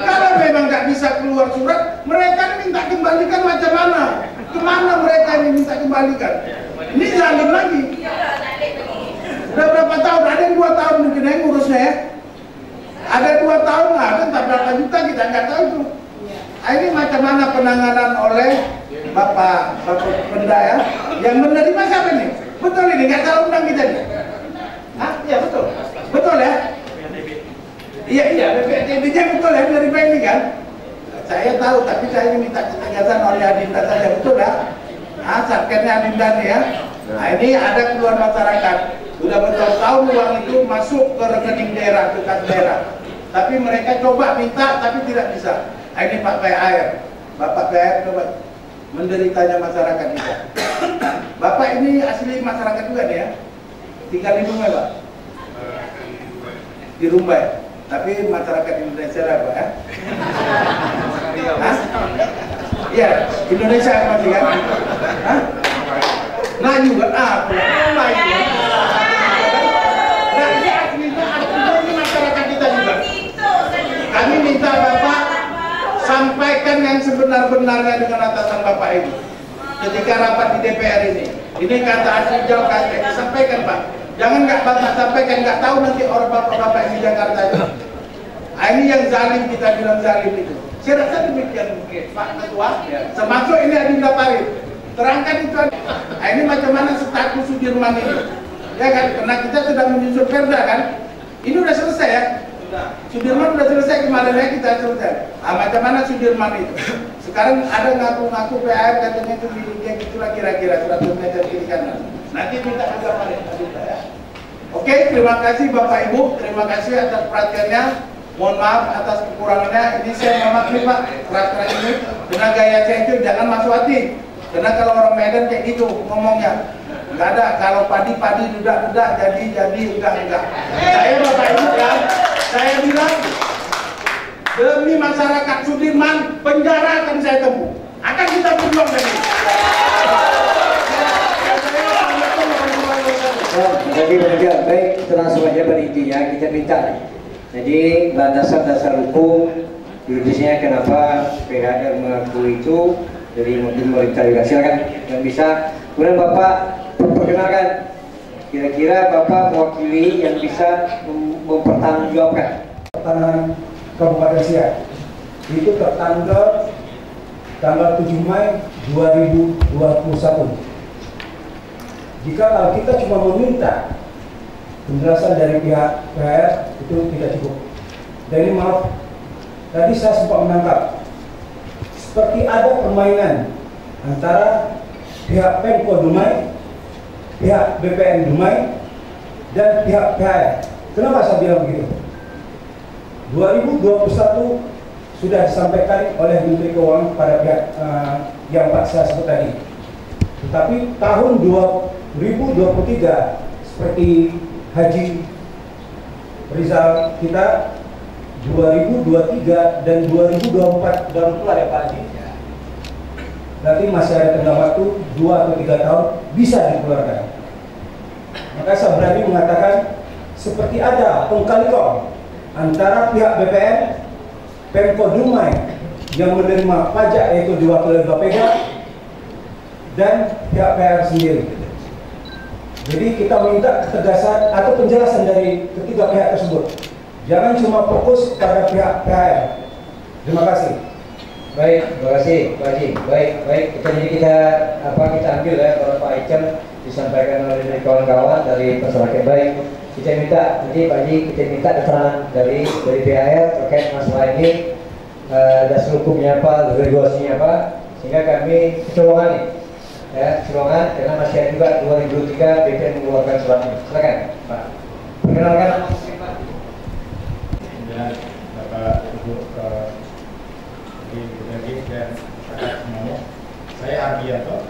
Kalau memang nggak bisa keluar surat, mereka minta kembalikan macam mana? Kemana mereka ini minta kembalikan? Ini zalim lagi. Udah berapa tahun? Ada yang 2 tahun mungkin yang ngurusnya ya. Ada 2 tahun lah, ada entah berapa juta kita nggak tahu itu. Ini macam mana penanganan oleh Bapak Penda ya? Yang menerima siapa nih? Betul ini, nggak salah undang kita nih. Iya betul. Betul ya? Iya, BPNTB-nya betul ya, menerima ini kan? Saya tahu, tapi saya minta ketegasan oleh Adinda saja, betul ya? Satkernya Adinda nih ya. Nah ini ada keluar masyarakat. Sudah bertahun-tahun uang itu masuk ke rekening daerah, ke kas daerah. Tapi mereka coba minta, tapi tidak bisa. Ini Pak PAR. Bapak PAR coba menderitanya masyarakat kita. Bapak ini asli masyarakat juga nih ya? Tinggal di Dumai Pak? Di Rumbai. Tapi masyarakat Indonesia lah Pak ya? Iya, Indonesia masih kan? Nah juga, Melayu. Nah ini aslinya ini masyarakat kita juga. Kami minta sampaikan yang sebenar-benarnya dengan atasan Bapak Ibu. Ketika rapat di DPR ini kata Asrijal, kata sampaikan Pak. Jangan nggak Bapak sampaikan, nggak tahu nanti orang Bapak di Jakarta itu. Nah, ini yang zalim, kita bilang zalim itu. Saya rasa demikian Pak Ketua. Termasuk ini Adinda Farid. Terangkan itu. Nah, ini macam mana status Sudirman ini? Ya kan, karena kita sudah menyusun perda kan. Ini udah selesai ya. Sudirman udah selesai kemarin ya, kita selesai. Ah, macam mana Sudirman itu? Sekarang ada ngaku-ngaku PAR katanya itu dia gitulah kira-kira 100 meter kiri kanan. Nanti minta juga Pak ya. Oke, terima kasih Bapak Ibu, terima kasih atas perhatiannya. Mohon maaf atas kekurangannya. Ini saya memaklumi Pak, keras-keras ini. Dengan gaya saya itu jangan masuk hati. Karena kalau orang Medan kayak gitu ngomongnya. Enggak ada, kalau padi-padi dudak-dudak jadi enggak. Saya Bapak Ibu kan, saya bilang demi masyarakat Sudirman, penjara akan saya tempuh. Akan kita berjuang dari ini. Jadi benar, baik, itu langsung aja pada intinya kita minta. Jadi dasar hukum juridisnya kenapa PHR mengakui itu, jadi mungkin pemerintah juga silakan yang bisa. Kemudian Bapak perkenalkan, kira-kira Bapak mewakili yang bisa mempertanggungjawabkan Pertahanan Kabupaten Siak itu tertanggal tanggal 7 Mei 2021. Jika kalau kita cuma meminta penjelasan dari pihak PHR itu tidak cukup. Dan ini maaf, tadi saya sempat menangkap seperti ada permainan antara pihak Pemko Dumai, pihak BPN Dumai, dan pihak PHR. Kenapa saya bilang begitu? 2021 sudah disampaikan oleh Menteri Keuangan pada pihak yang Pak saya sebut tadi. Tetapi tahun 2023 seperti Haji Rizal kita 2023 dan 2024 baru keluar ya Pak Haji. Berarti masih ada tenggang waktu 2 atau 3 tahun bisa dikeluarkan. Maka saya berani mengatakan seperti ada kong-kali-kong antara pihak BPN, Pemko Dumai yang menerima pajak yaitu diwakili Bapega dan pihak PR sendiri. Jadi kita minta ketegasan atau penjelasan dari ketiga pihak tersebut. Jangan cuma fokus pada pihak PR. Terima kasih. Baik, terima kasih Pak Haji. Baik, kita ambil ya kalau Pak Icem disampaikan oleh kawan-kawan dari masyarakat. Baik, kita minta jadi Pak Haji, kita minta keterangan dari PHR terkait masalah ini, dasar hukumnya apa, regulasinya apa, sehingga kami kecolongan nih. Ya, kecolongan karena masih ada juga 2003 BPN mengeluarkan surat ini. Silakan Pak. Perkenalkan. Bapak Ibu dan semuanya, saya Ardianto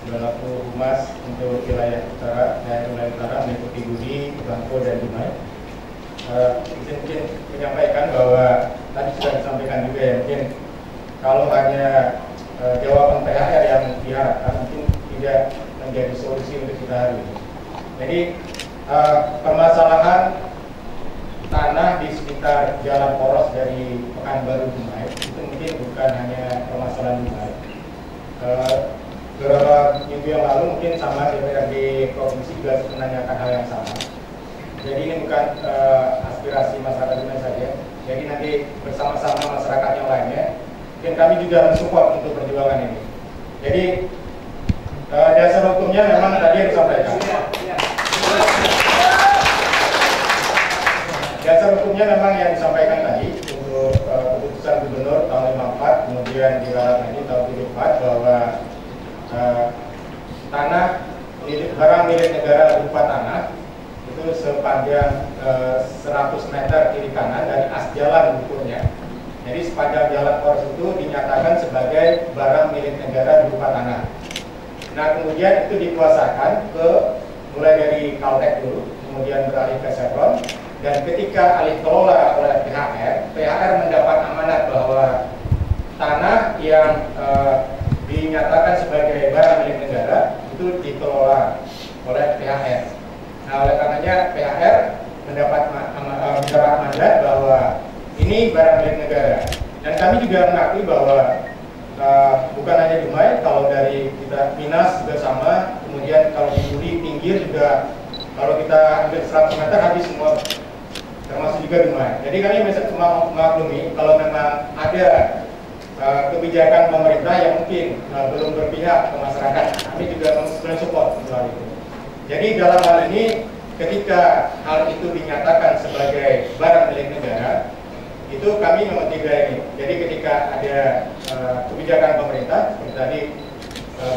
selaku Humas untuk wilayah utara dan wilayah utara meliputi Budi, Bangko dan Dumai. Mungkin menyampaikan bahwa tadi sudah disampaikan juga ya, mungkin kalau hanya jawaban PHR yang diharapkan mungkin tidak menjadi solusi untuk kita hari ini. Jadi permasalahan tanah di sekitar jalan poros dari Pekanbaru Dumai itu mungkin bukan hanya permasalahan Dumai. Beberapa minggu yang lalu mungkin sama DPRD provinsi juga menanyakan hal yang sama. Jadi ini bukan aspirasi masyarakat Dumai saja. Jadi nanti bersama-sama masyarakat yang lainnya, mungkin kami juga mensupport untuk perjuangan ini. Jadi dasar hukumnya memang tadi yang disampaikan. Dasar hukumnya memang yang disampaikan tadi untuk keputusan Gubernur tahun 54, kemudian diralat lagi tahun 74 bahwa tanah barang milik negara berupa tanah itu sepanjang 100 meter kiri kanan dari as jalan ukurnya. Jadi sepanjang jalan poros itu dinyatakan sebagai barang milik negara berupa tanah. Nah kemudian itu dikuasakan mulai dari Kaltek dulu, kemudian beralih ke Chevron. Dan ketika alih kelola oleh PHR mendapat amanat bahwa tanah yang dinyatakan sebagai barang milik negara itu dikelola oleh PHR. Nah, oleh karenanya PHR mendapat mandat bahwa ini barang milik negara Dan kami juga mengakui bahwa bukan hanya Dumai, kalau dari kita Minas juga sama, kemudian kalau di Duri pinggir juga, kalau kita ambil 100 meter habis semua, termasuk juga Dumai. Jadi kami bisa memaklumi kalau memang ada kebijakan pemerintah yang mungkin belum berpihak ke masyarakat, kami juga mensupport soal itu. Jadi dalam hal ini, ketika hal itu dinyatakan sebagai barang milik negara, itu kami memang tidak ini. Jadi ketika ada kebijakan pemerintah, seperti tadi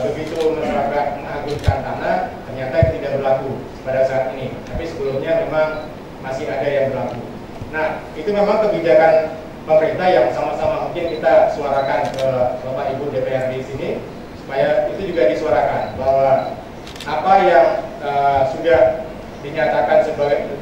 begitu mengagurkan tanah, ternyata itu tidak berlaku pada saat ini. Tapi sebelumnya memang masih ada yang berlaku. Nah, itu memang kebijakan pemerintah yang sama-sama mungkin kita suarakan ke Bapak Ibu DPR di sini, supaya itu juga disuarakan bahwa apa yang sudah dinyatakan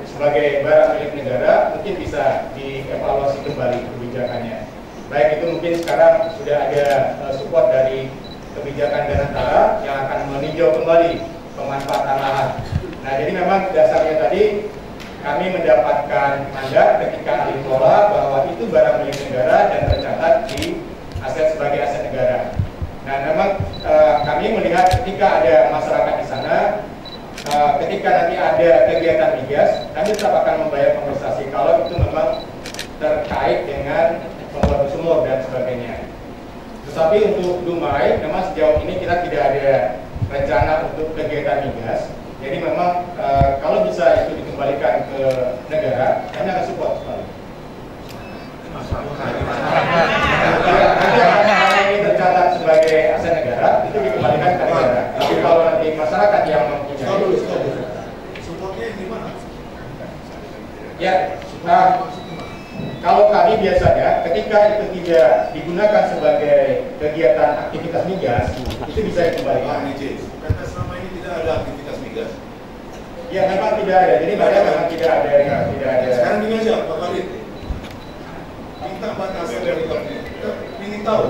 sebagai barang milik negara mungkin bisa dievaluasi kembali kebijakannya. Baik itu mungkin sekarang sudah ada support dari kebijakan Danantara yang akan meninjau kembali pemanfaatan lahan. Nah, jadi memang dasarnya tadi kami mendapatkan mandat ketika ahli kelola bahwa itu barang milik negara dan tercatat di aset sebagai aset negara. Nah, memang kami melihat ketika ada masyarakat di sana, ketika nanti ada kegiatan migas, kami tetap akan membayar kompensasi kalau itu memang terkait dengan pembuat sumur dan sebagainya. Tetapi untuk Dumai, memang sejauh ini kita tidak ada rencana untuk kegiatan migas. Jadi memang kalau bisa itu dikembalikan ke negara, kami akan support sekali. Nanti ini tercatat sebagai aset negara, itu dikembalikan ke negara. Tapi kalau nanti masyarakat yang mempunyai, supportnya di mana? ya, kalau kami biasanya ketika itu tidak digunakan sebagai kegiatan aktivitas migas, itu bisa dikembalikan. Karena selama ini tidak ada aktivitas migas. Ya, memang tidak ada. Jadi memang tidak ada. Sekarang ini aja, Pak Khalid. Minta batasan dari kami. Kita ingin tahu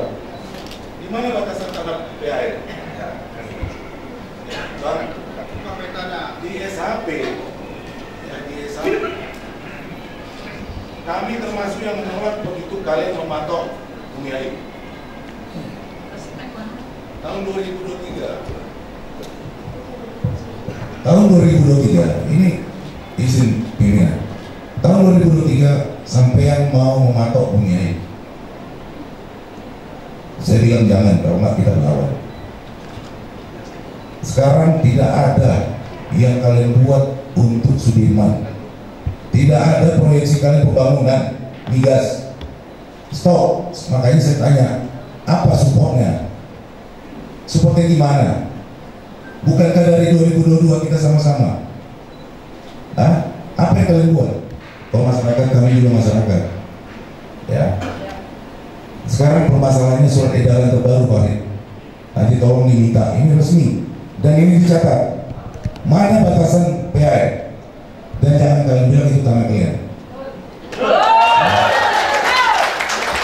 di mana batasan terhadap PAN. Bang, di SHP, kami termasuk yang menolak begitu kalian mematok bumi air. Tahun 2023. Tahun 2023 ini izin pimpinan. Tahun 2023 sampean mau mematok bumi air. Saya bilang jangan, kalau kita melawan. Sekarang tidak ada yang kalian buat untuk Sudirman. Tidak ada proyeksi kalian pembangunan migas. Stop. Makanya saya tanya, apa supportnya? Supportnya gimana? Bukankah dari 2022 kita sama-sama? Apa yang kalian buat? Kalau masyarakat, kami juga masyarakat. Ya. Sekarang permasalahannya surat edaran terbaru, Pak. Nanti tolong diminta, ini resmi. Dan ini dicatat. Mana batasan PAN? Dan jangan kalian bilang itu tanah kalian.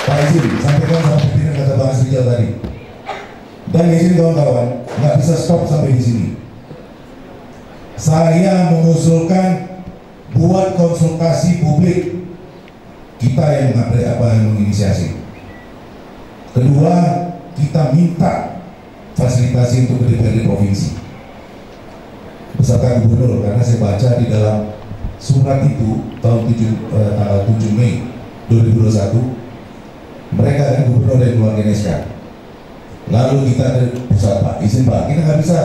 Pak izin, sampaikan sama pimpinan kata Bang Rijal tadi. Dan izin kawan-kawan, nggak bisa stop sampai di sini. Saya mengusulkan buat konsultasi publik, kita yang menginisiasi. Kedua, kita minta fasilitasi untuk DPRD provinsi beserta gubernur, karena saya baca di dalam surat itu tanggal 7 Mei 2021 mereka dan gubernur dan keluarga SK. Lalu kita dari pusat, Pak, izin Pak, kita nggak bisa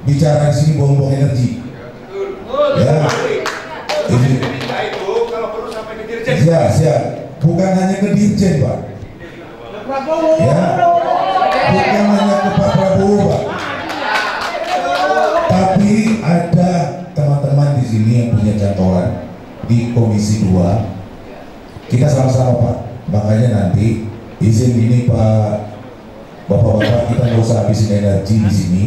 bicara di sini bohong-bohong energi. Ya, ini. Siap. Bukan hanya ke Dirjen, Pak. Ya, bukan hanya ke Pak Prabowo, Pak. Tapi ada teman-teman di sini yang punya cantolan di Komisi 2. Kita sama-sama, Pak. Makanya nanti izin ini Pak. Bapak-bapak, kita nggak usah habisin energi di sini.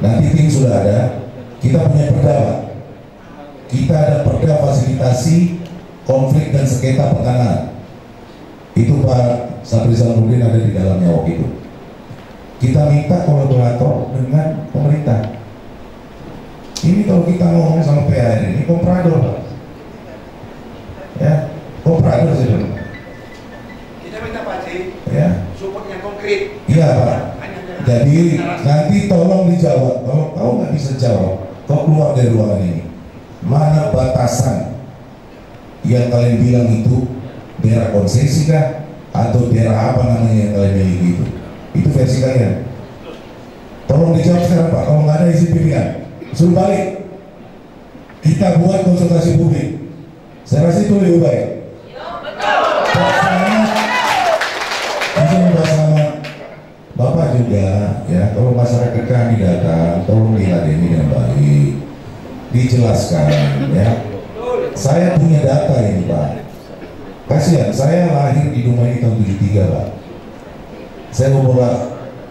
Nanti tim sudah ada. Kita punya perda, Pak. Kita ada perda fasilitasi konflik dan sengketa pertanahan. Itu Pak Saprizal Nurdin ada di dalamnya waktu itu. Kita minta kolaborator dengan pemerintah. Ini kalau kita ngomong sama PAN ini komprador, Pak. Ya, komprador sih. Kita minta konkret. Iya Pak. Jadi nanti tolong dijawab. Kalau kau nggak bisa jawab, kau keluar dari ruangan ini. Mana batasan yang kalian bilang itu daerah konsesi kah? Atau daerah apa namanya yang kalian miliki itu? Itu versi kalian. Tolong dijawab sekarang Pak. Kalau nggak ada izin pimpinan, suruh balik. Kita buat konsultasi publik. Saya rasa itu lebih baik. Izin bersama Bapak juga, ya, kalau masyarakat kami datang, tolong diladeni dengan baik, dijelaskan, ya. Saya punya data ini Pak. Kasihan, saya lahir di rumah ini tahun 73 Pak. Saya umur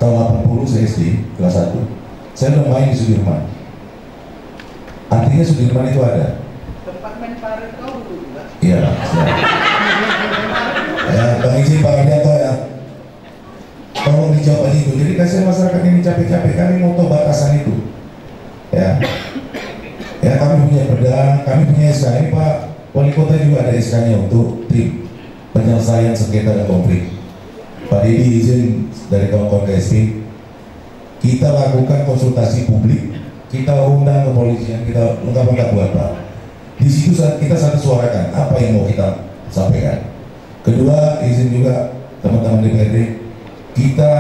tahun 80, saya SD, kelas 1. Saya udah main di Sudirman. Artinya Sudirman itu ada. Tempat main parit kau dulu juga. Iya, ya, Bang izin Pak Ardianto ya. Tolong dijawab aja itu. Jadi kasih masyarakat ini capek-capek, kami mau tahu batasan itu. Ya. Ya, kami punya perda, kami punya SK ini Pak. Wali kota juga ada SK-nya untuk tim penyelesaian sengketa dan konflik. Pak Dedi izin dari kawan-kawan KSP, kita lakukan konsultasi publik, kita undang kepolisian, kita ungkap-ungkap buat Pak. Di situ kita satu suarakan apa yang mau kita sampaikan. Kedua, izin juga teman-teman DPRD, kita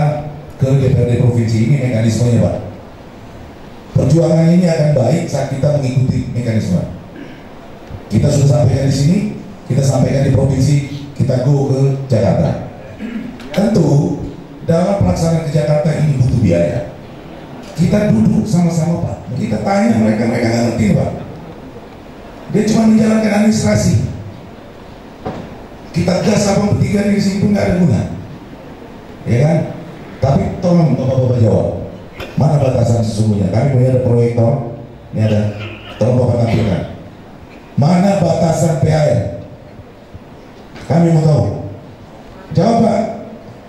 ke DPRD provinsi ini mekanismenya Pak. Perjuangan ini akan baik saat kita mengikuti mekanisme. Kita sudah sampaikan di sini, kita sampaikan di provinsi, kita go ke Jakarta. Tentu dalam pelaksanaan ke Jakarta ini butuh biaya. Kita duduk sama-sama Pak, kita tanya mereka nggak ngerti Pak. Dia cuma menjalankan administrasi. Kita gas apa bertiga di sini pun nggak ada guna, ya kan? Tapi tolong Bapak-Bapak jawab, mana batasan sesungguhnya? Kami punya ada proyektor, ini ada, tolong Bapak tampilkan. Mana batasan PAR? Kami mau tahu. Jawab Pak.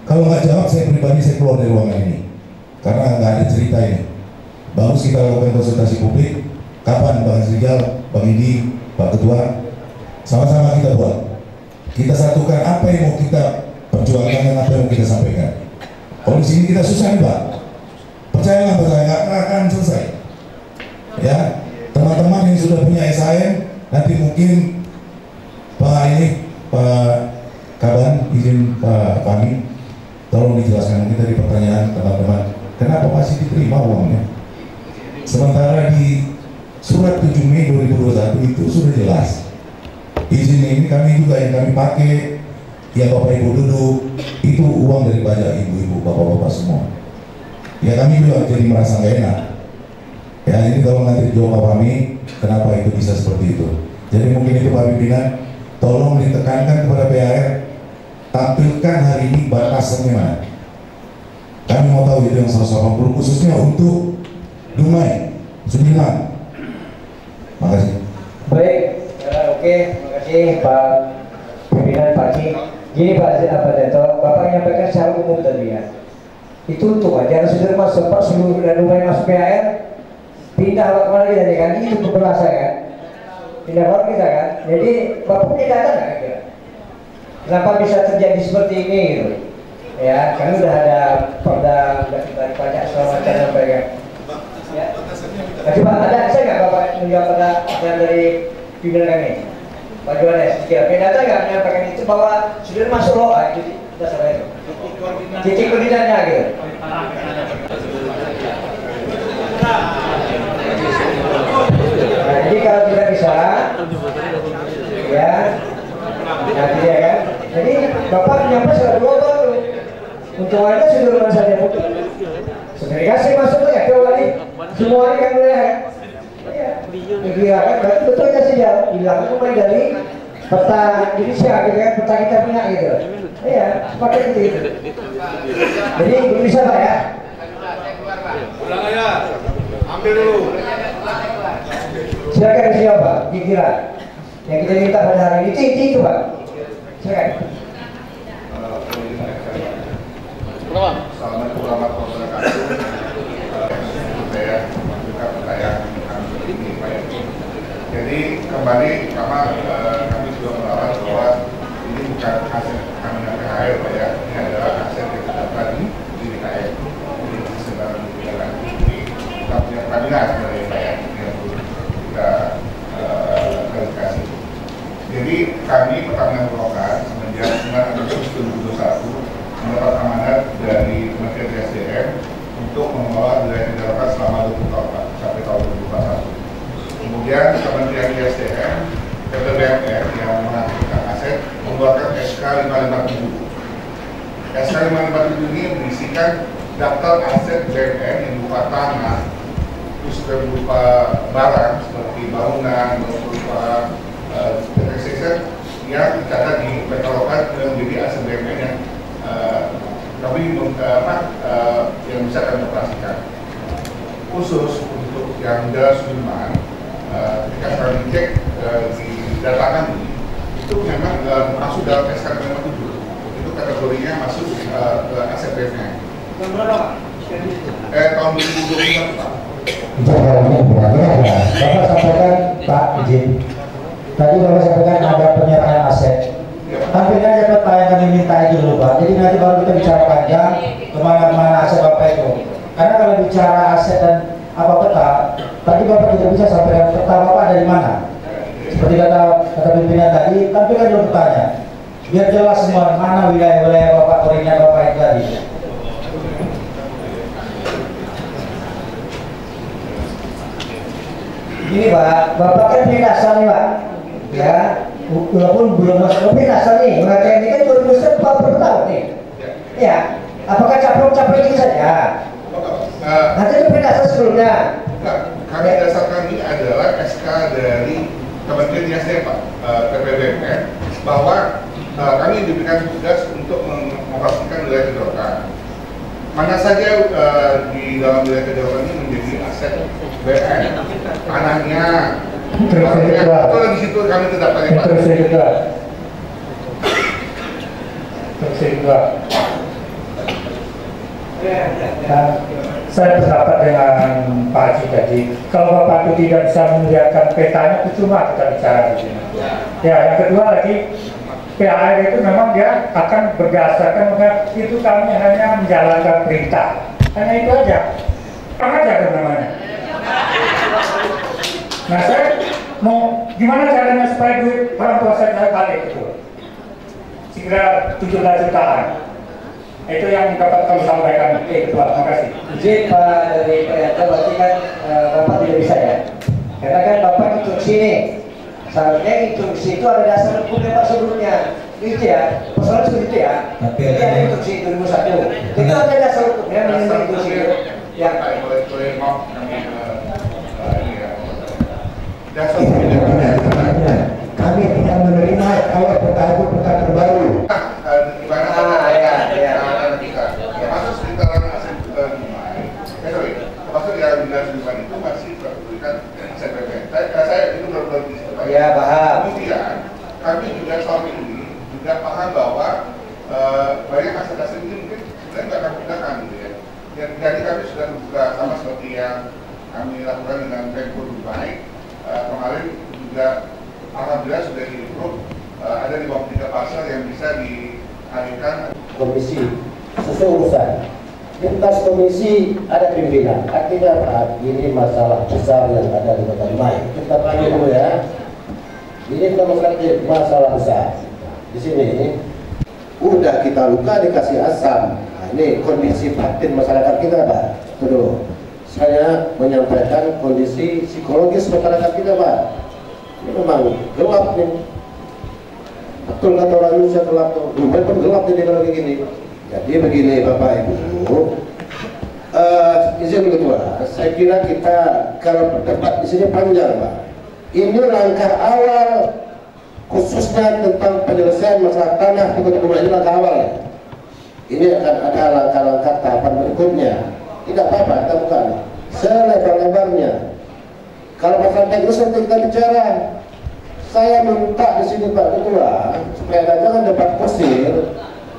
Kalau nggak jawab, saya pribadi saya keluar dari ruangan ini, karena nggak ada cerita ini. Bagus kita lakukan konsultasi publik. Kapan Bang Rizal, Bang Idi, Pak Ketua, sama-sama kita buat. Kita satukan apa yang mau kita perjuangkan dan apa yang mau kita sampaikan. Kalau di sini kita susah nih Pak. Percayalah saya nggak akan selesai. Ya, teman-teman yang sudah punya SIM, nanti mungkin Pak Kaban, izin Pak Fahmi, tolong dijelaskan mungkin dari pertanyaan teman-teman, kenapa masih diterima uangnya? Sementara di surat 7 Mei 2021 itu sudah jelas. Izin ini kami juga yang kami pakai, ya Bapak Ibu duduk, itu uang dari pajak ibu-ibu, bapak-bapak semua. Ya kami juga jadi merasa gak enak. Ya ini tolong nanti jawab kami, kenapa itu bisa seperti itu. Jadi mungkin itu Pak Pimpinan, tolong ditekankan kepada PAR, tampilkan hari ini batasannya mana. Kami mau tahu itu yang 180 khususnya untuk Dumai, Sudirman. Makasih. Baik, oke, makasih Pak Pimpinan Pak Ci. Gini Pak Ardianto, Bapak menyampaikan secara umum tadi ya. Itu untuk aja Sudirman sempat seluruh dan Dumai masuk PAR, pindah kemana kita kan? Itu keberasa kan? Pindah orang kita kan? Jadi Bapak punya data nggak kira? Kenapa bisa terjadi seperti ini gitu? Ya, kami udah ada perda dari pajak segala macam sampai kan? Ya. Coba ada, saya nggak Bapak menjawab pada dari pimpinan kami, Pak Johannes, kira-kira data nggak menyampaikan itu bahwa sudah masuk loh, itu dasar itu. Titik koordinatnya gitu. Nah, jadi kalau tidak bisa, ya, nanti ya kan. Jadi Bapak menyampaikan sudah global tuh. Untuk Anda sudah saja mungkin. Sudah dikasih masuk tuh ya, coba nih. Semuanya kan boleh ya. Iya kan, berarti betulnya saja hilang mulai dari peta Indonesia gitu kan, peta kita punya gitu. Iya, seperti itu. Jadi belum bisa Pak ya. Ulang aja, ambil dulu. Silakan siapa Pak, kira yang kita minta pada hari ini itu Pak. Silakan. Assalamualaikum warahmatullahi wabarakatuh. Saya juga pertanyaan ini Pak ya. Jadi kembali pertama kami juga melawan bahwa ini bukan hasil kami PHR Pak ya. Ini adalah hasil yang kita dapat daftar aset BUMN yang berupa tanah, terus berupa barang seperti bangunan, berupa taxation yang dicatat di Petolokan menjadi aset BUMN yang yang bisa kami operasikan. Khusus untuk yang das Sudirman, ketika kami cek di data kami, itu memang masuk dalam SK nomor 7. Itu kategorinya masuk ke aset BUMN. Tahun 2021 Pak. Bapak sampaikan Pak izin. Tadi Bapak sampaikan ada penyerahan aset. Hampir aja Pak yang kami minta itu dulu Pak. Jadi nanti baru kita bicara panjang kemana-mana aset Bapak itu. Karena kalau bicara aset dan apa peta, tadi Bapak tidak bisa sampaikan peta Bapak dari mana. Seperti kata pimpinan tadi, tampilkan dulu petanya. Biar jelas semua mana wilayah-wilayah Bapak koordinat Bapak itu tadi. Ini Pak, Bapak kan punya dasar nih Pak, ya, walaupun belum masuk ke dasar nih, mereka ini kan 2040 tahun nih, ya, apakah caprok-caprok itu saja? Nanti itu punya dasar sebelumnya. Kami dasar kami adalah SK dari Kementerian SDM Pak, TPBPN, bahwa kami diberikan tugas untuk mengoperasikan wilayah kedaulatan. Mana saja di dalam wilayah kedaulatan ini menjadi aset BUMN, tanahnya, itu di situ kami tidak pakai Pak. Saya berpendapat dengan Pak Haji tadi, kalau Bapak itu tidak bisa melihatkan petanya, itu cuma kita bicara di sini. Ya, yang kedua lagi, PAR itu memang dia akan berdasarkan itu kami hanya menjalankan perintah, hanya itu aja. Apa aja namanya? Nah, saya mau gimana caranya supaya duit orang tua saya balik itu? Segera 17 jutaan. Itu yang dapat kami sampaikan. Ketua, terima kasih. Izin Pak dari PRT, berarti kan Bapak tidak bisa ya? Karena kan Bapak instruksi nih. Seharusnya instruksi itu ada dasar hukumnya Pak sebelumnya. Itu ya, persoalan seperti itu ya. Tapi ada instruksi 2001. Itu ada dasar hukumnya mengenai instruksi itu. Ya. Boleh mau kami ini ya. Dasar kami tidak menerima kalau peta terbaru. Termasuk sekitaran aset termasuk yang dinas lingkungan itu masih terberikan aset BUMN. Saya itu belum disebut. Ya paham. Kemudian kami juga selama ini juga paham bahwa banyak aset-aset ini mungkin sebenarnya nggak kami gunakan gitu ya. Jadi kami sudah membuka sama seperti yang kami lakukan dengan Pemko Dubai kemarin juga alhamdulillah sudah di-approve ada di bawah 3 pasal yang bisa dialihkan komisi sesuai urusan. Lintas komisi ada pimpinan. Artinya apa? Ini masalah besar yang ada di Kota Dumai. Kita panggil dulu ya. Ini masalah besar. Di sini udah kita luka dikasih asam. Nah, ini kondisi batin masyarakat kita, Pak. Itu dulu. Saya menyampaikan kondisi psikologis masyarakat kita, Pak. Ini memang gelap nih. Betul kata orang Indonesia gelap tuh. Dumai pun gelap jadi kalau begini. Jadi begini Bapak Ibu, izin Ketua, saya kira kita kalau berdebat di sini panjang Pak. Ini langkah awal khususnya tentang penyelesaian masalah tanah di Kota Dumai, ini langkah awal ya. Ini akan ada langkah-langkah tahapan berikutnya. Tidak apa-apa, kita buka selebar-lebarnya. Kalau masalah teknis nanti kita bicara. Saya minta di sini Pak Ketua supaya jangan debat kusir.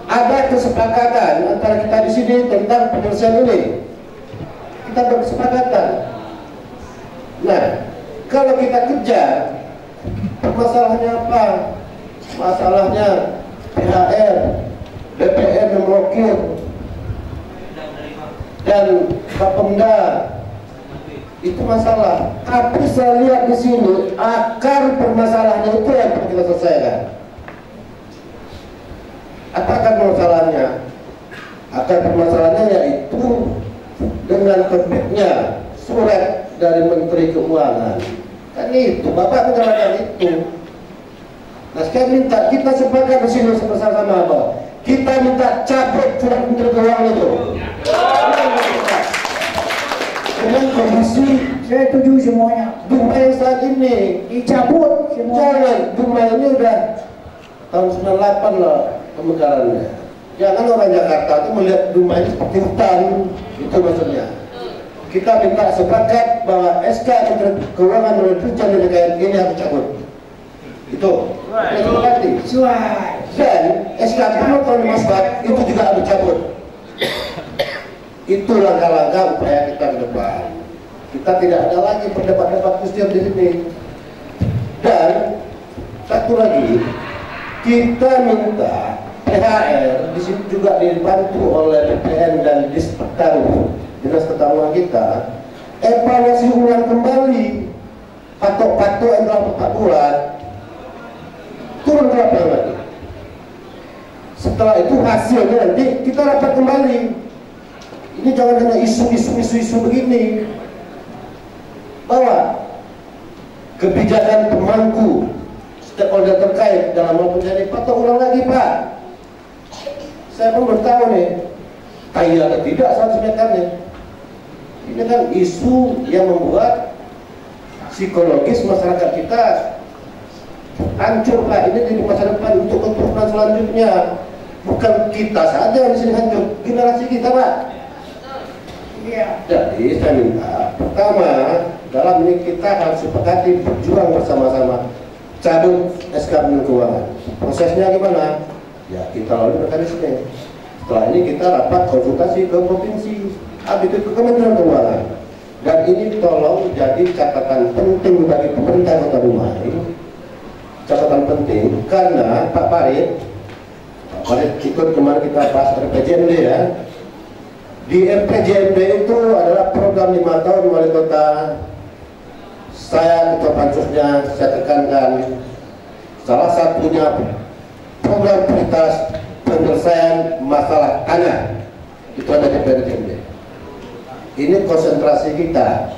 Ada kesepakatan antara kita di sini tentang penyelesaian ini. Kita berkesepakatan. Nah, kalau kita kejar, masalahnya apa? Masalahnya PHR, DPR memblokir, dan Bapemda itu masalah. Tapi saya lihat di sini akar permasalahannya itu yang perlu kita selesaikan. Apakah masalahnya? Akar permasalahannya yaitu dengan terbitnya surat dari Menteri Keuangan. Kan itu, Bapak menyatakan itu. Nah sekarang minta kita sepakat di sini bersama-sama, kita minta cabut surat Menteri Keuangan itu. setuju semuanya. Dumai saat ini Dicabut semuanya. jangan, Dumai ini udah tahun 98 lah pemekarannya. Jangan orang Jakarta itu melihat Dumai seperti hutan, itu maksudnya. Kita minta sepakat bahwa SK Menteri Keuangan oleh Dirjen DKN ini harus cabut. Itu sepakati. Dan SK Gubernur tahun 54 itu juga harus cabut. Itu langkah-langkah upaya kita ke depan. Kita tidak ada lagi berdebat-debat setiap di sini. Dan satu lagi, kita minta THR di situ juga dibantu oleh BPN dan Dispetaru, Dinas Ketahuan kita, evaluasi ulang kembali patok-patok yang telah Bapak buat, turun berapa lagi. Setelah itu hasilnya nanti kita rapat kembali. Ini jangan hanya isu-isu begini. Bahwa kebijakan pemangku stakeholder terkait dalam hal pencarian patok ulang lagi, Pak. Saya pun bertahu nih, kaya atau tidak 100 meter nih. Ini kan isu yang membuat psikologis masyarakat kita hancur, Pak. Ini di masa depan untuk keturunan selanjutnya. Bukan kita saja yang di sini hancur, generasi kita, Pak. Jadi saya minta, pertama, dalam ini kita harus sepakati berjuang bersama-sama cabut SK Menteri Keuangan. Prosesnya gimana? Ya kita lalui mekanisme. Setelah ini kita rapat konsultasi ke provinsi, habis itu ke Kementerian Keuangan. Dan ini tolong jadi catatan penting bagi pemerintah Kota Dumai. Catatan penting karena Pak Farid ikut kemarin kita bahas RPJMD ya. Di RPJMD itu adalah program 5 tahun wali kota. Saya ketua pansusnya, saya tekankan salah satunya program prioritas penyelesaian masalah tanah itu ada di RPJMD. Ini konsentrasi kita.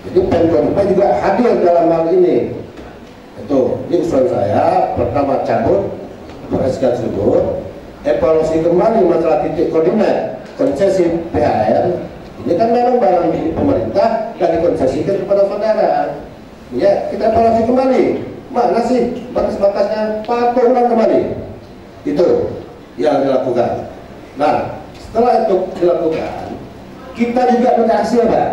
Jadi Pemprov juga hadir dalam hal ini. Itu usulan saya, pertama cabut SK tersebut, evaluasi kembali masalah titik koordinat konsesi PHR. Ini kan memang barang milik pemerintah dan dikonsesikan kepada saudara. Ya, kita evaluasi kembali. Mana sih batas-batasnya? Patok ulang kembali. Itu yang dilakukan. Nah, setelah itu dilakukan, kita juga minta hasil, Pak.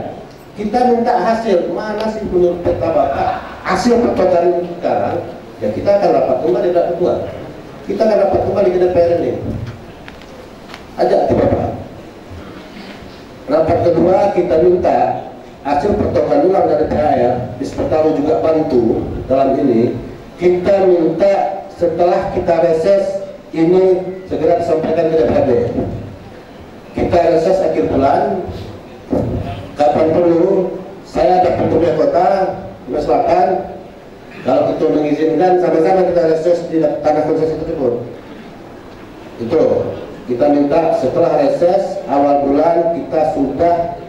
Kita minta hasil. Mana sih menurut peta Bapak hasil pertokan ini sekarang? Ya kita akan rapat kembali dengan ketua. Kita akan dapat kembali ke DPR ini. Ajak ke Bapak. Rapat kedua kita minta hasil pertokohan ulang dari THR, Dispetaru juga bantu dalam ini. Kita minta setelah kita reses ini segera disampaikan ke DPRD. Kita reses akhir bulan. Kapan perlu saya ada Pemprov Kota Dumai Selatan. Kalau ketua mengizinkan, sama-sama kita reses di tanah konsesi tersebut. Itu kita minta setelah reses awal bulan kita sudah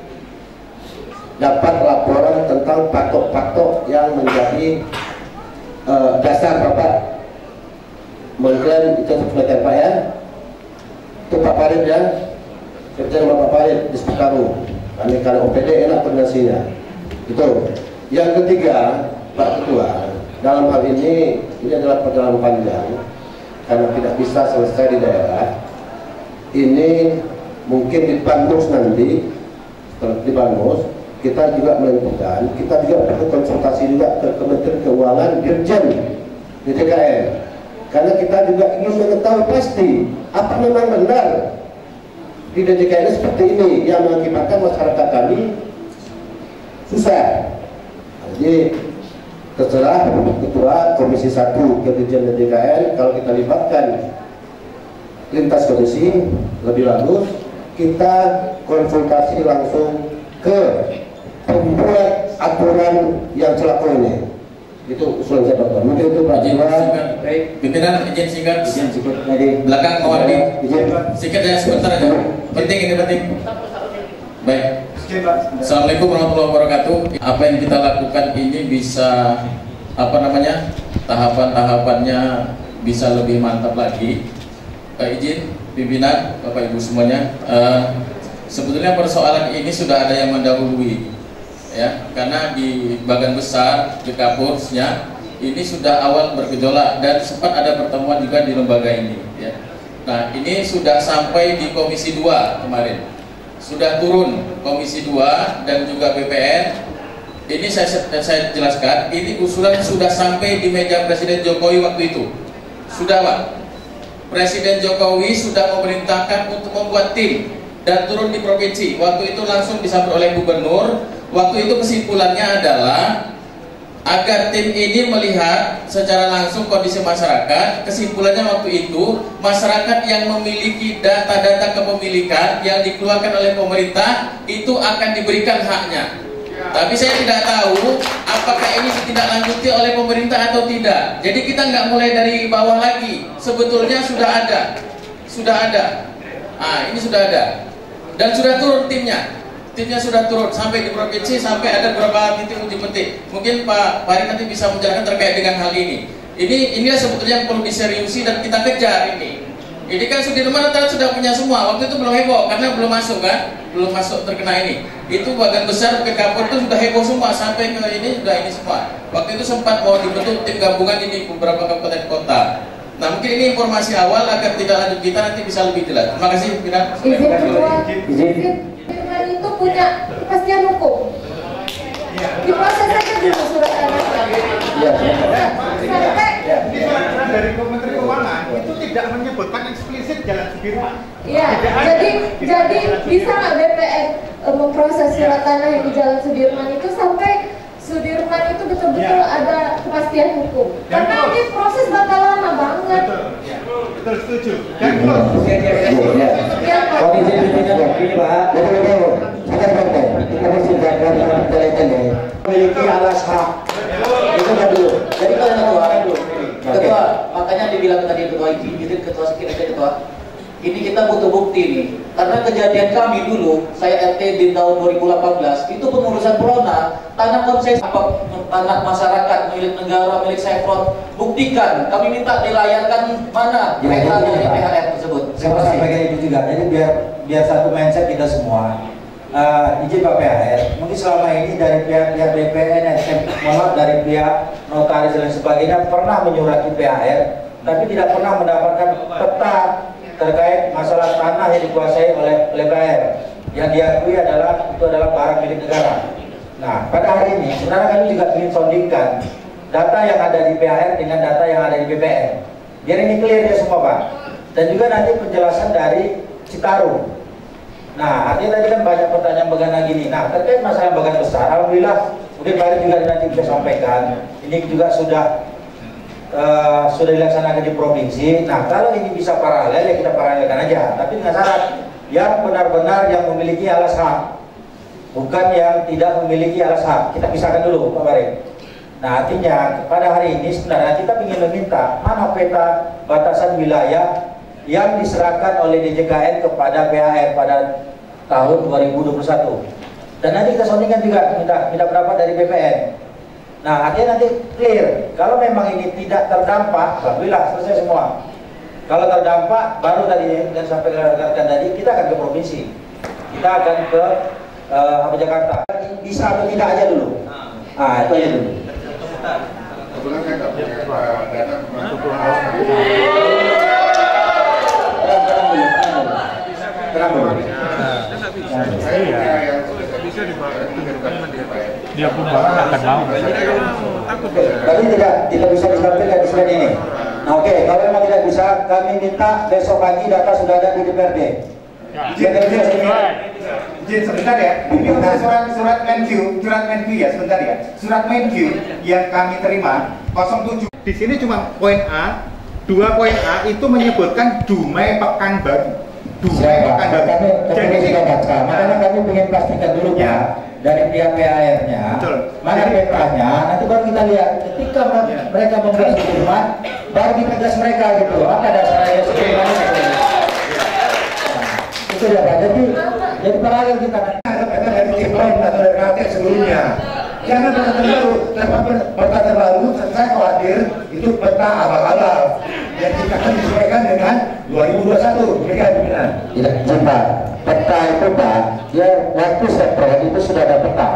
dapat laporan tentang patok-patok yang menjadi dasar Bapak mengklaim itu sesuai Pak ya. Itu Pak Farid ya, kerja sama Pak Farid di Dispetaru. Kami karena OPD enak koordinasinya. Itu. Yang ketiga, Pak Ketua. Dalam hal ini adalah perjalanan panjang karena tidak bisa selesai di daerah. Ini mungkin di Banmus nanti, di Banmus kita juga menentukan, kita juga berkonsultasi juga ke Kementerian Keuangan, Dirjen di DKN. Karena kita juga ingin mengetahui pasti apa memang benar di DKN seperti ini yang mengakibatkan masyarakat kami susah. Jadi terserah Ketua Komisi 1 ke Dirjen DKN, kalau kita libatkan lintas komisi lebih bagus, kita konsultasi langsung ke pembuat aturan yang celaka ini. Itu usulan saya Bapak. Mungkin itu Pak Jiwa. Baik, pimpinan izin singkat. Izin singkat lagi. Belakang Mawadi. Singkat ya sebentar aja. Penting ini penting. Baik. Assalamualaikum warahmatullahi wabarakatuh. Apa yang kita lakukan ini bisa tahapan-tahapannya bisa lebih mantap lagi. Izin pimpinan Bapak Ibu semuanya. Sebetulnya persoalan ini sudah ada yang mendahului ya, karena di bagian besar di kampusnya ini sudah awal bergejolak dan sempat ada pertemuan juga di lembaga ini, ya. Nah, ini sudah sampai di Komisi 2 kemarin, sudah turun Komisi 2 dan juga BPN. Ini saya jelaskan, ini usulan sudah sampai di meja Presiden Jokowi waktu itu, sudah Pak. Presiden Jokowi sudah memerintahkan untuk membuat tim dan turun di provinsi. Waktu itu langsung disambut oleh gubernur. Waktu itu kesimpulannya adalah agar tim ini melihat secara langsung kondisi masyarakat. Kesimpulannya waktu itu, masyarakat yang memiliki data-data kepemilikan yang dikeluarkan oleh pemerintah itu akan diberikan haknya. Tapi saya tidak tahu apakah ini ditindaklanjuti oleh pemerintah atau tidak. Jadi kita nggak mulai dari bawah lagi. Sebetulnya sudah ada. Nah, ini sudah ada dan sudah turun timnya. Timnya sudah turun sampai di provinsi, sampai ada beberapa titik uji petik. Mungkin Pak Pari nanti bisa menjelaskan terkait dengan hal ini. Inilah sebetulnya yang perlu diseriusi dan kita kejar ini. Ini kan Sudirman sudah punya semua. Waktu itu belum heboh karena belum masuk kan, belum masuk terkena ini. Itu bagian besar ke Kapolri itu sudah heboh semua sampai ke ini sudah ini semua. Waktu itu sempat mau dibentuk tim gabungan ini beberapa kabupaten kota. Nah, mungkin ini informasi awal agar tidak lanjut kita nanti bisa lebih jelas. Terima kasih. Izin itu punya kepastian hukum. Diproses saja dulu surat tanah. Sampai dari Menteri Keuangan itu tidak menyebutkan eksplisit Jalan Sudirman. Iya. Jadi bisa nggak BPN memproses surat tanah yang di Jalan Sudirman itu sampai Sudirman itu betul-betul ada kepastian hukum. Karena ini proses bakal lama banget. Betul, setuju. Dan memiliki alas hak itu kan dulu. Jadi kalau ketua, makanya dibilang tadi ketua izin ketua sekiranya ketua. Ini kita butuh bukti nih, karena kejadian kami dulu, saya RT di tahun 2018, itu pengurusan Prona, tanah konsesi, tanah masyarakat, milik negara, milik Chevron, buktikan, kami minta dilayarkan mana peta dari PHR tersebut. Saya mau sampaikan itu juga, jadi biar satu mindset kita semua. Izin Pak PHR, mungkin selama ini dari pihak BPN, dari pihak notaris dan sebagainya pernah menyurati PHR, tapi tidak pernah mendapatkan peta terkait masalah tanah yang dikuasai oleh PHR yang diakui itu adalah barang milik negara. Nah, pada hari ini sebenarnya kami juga ingin sondingkan data yang ada di PHR dengan data yang ada di BPN. Biar ini clear ya semua Pak. Dan juga nanti penjelasan dari Citarum. Nah, artinya tadi kan banyak pertanyaan mengenai gini. Nah, terkait masalah bagian besar, alhamdulillah mungkin Pak juga nanti bisa sampaikan. Ini juga sudah dilaksanakan di provinsi. Nah, kalau ini bisa paralel ya kita paralelkan aja, tapi dengan syarat yang benar-benar yang memiliki alas hak, bukan yang tidak memiliki alas hak. Kita pisahkan dulu Pak Barik. Nah, artinya pada hari ini sebenarnya kita ingin meminta mana peta batasan wilayah yang diserahkan oleh DJKN kepada PHR pada tahun 2021. Dan nanti kita sondingkan juga minta pendapat dari BPN. Nah, artinya nanti clear. Kalau memang ini tidak terdampak, alhamdulillah selesai semua. Kalau terdampak, baru tadi dan sampai rekan tadi kita akan ke provinsi. Kita akan ke Jakarta. Bisa atau tidak aja dulu. Nah, itu aja dulu. Kebetulan saya nggak punya data Terang dulu. bisa dia pun akan mau. Tapi tidak bisa disampaikan di slide ini. Nah, oke, kalau memang tidak bisa, kami minta besok pagi data sudah ada di DPRD. Izin sebentar ya. Ini untuk surat Menq ya, sebentar ya. Surat Menq yang kami terima 07. Di sini cuma poin A, 2 poin A itu menyebutkan Dumai Pekanbaru. Jadi kita baca, makanya kami ingin pastikan dulu ya dari pihak PHR-nya, mana petanya, nanti baru kita lihat. Ketika mereka membuat Sudirman, baru kita gas mereka gitu. Apa dasarnya Sudirman ini? Itu ya Pak. Jadi paralel kita dari tim lain atau dari rakyat sebelumnya. Jangan peta terbaru, saya khawatir itu peta abal-abal yang kita akan disesuaikan dengan 2021. Tidak, Pak. Peta itu Pak, dia waktu Chevron itu sudah ada peta.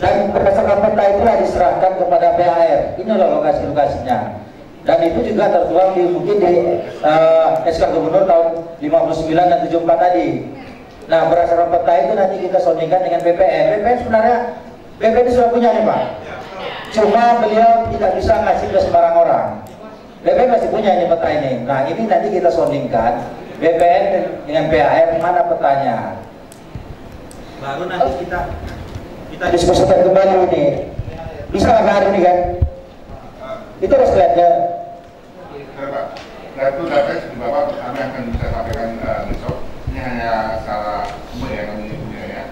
Dan berdasarkan peta itulah diserahkan kepada PAR. Inilah lokasi-lokasinya. Dan itu juga tertuang di mungkin di SK Gubernur tahun 59 dan 74 tadi. Nah, berdasarkan peta itu nanti kita sondingkan dengan BPN. BPN sebenarnya BPN sudah punya nih Pak. Cuma beliau tidak bisa ngasih ke sembarang orang. BPN masih punya ini peta ini. Nah, ini nanti kita sondingkan BPN dengan PAR mana petanya. Baru nanti kita diskusikan kembali ini. Bisa nggak hari ini kan? Itu harus lihatnya. Nah, itu data di Bapak kami akan bisa sampaikan besok. Ini hanya secara umum ya kami punya ya.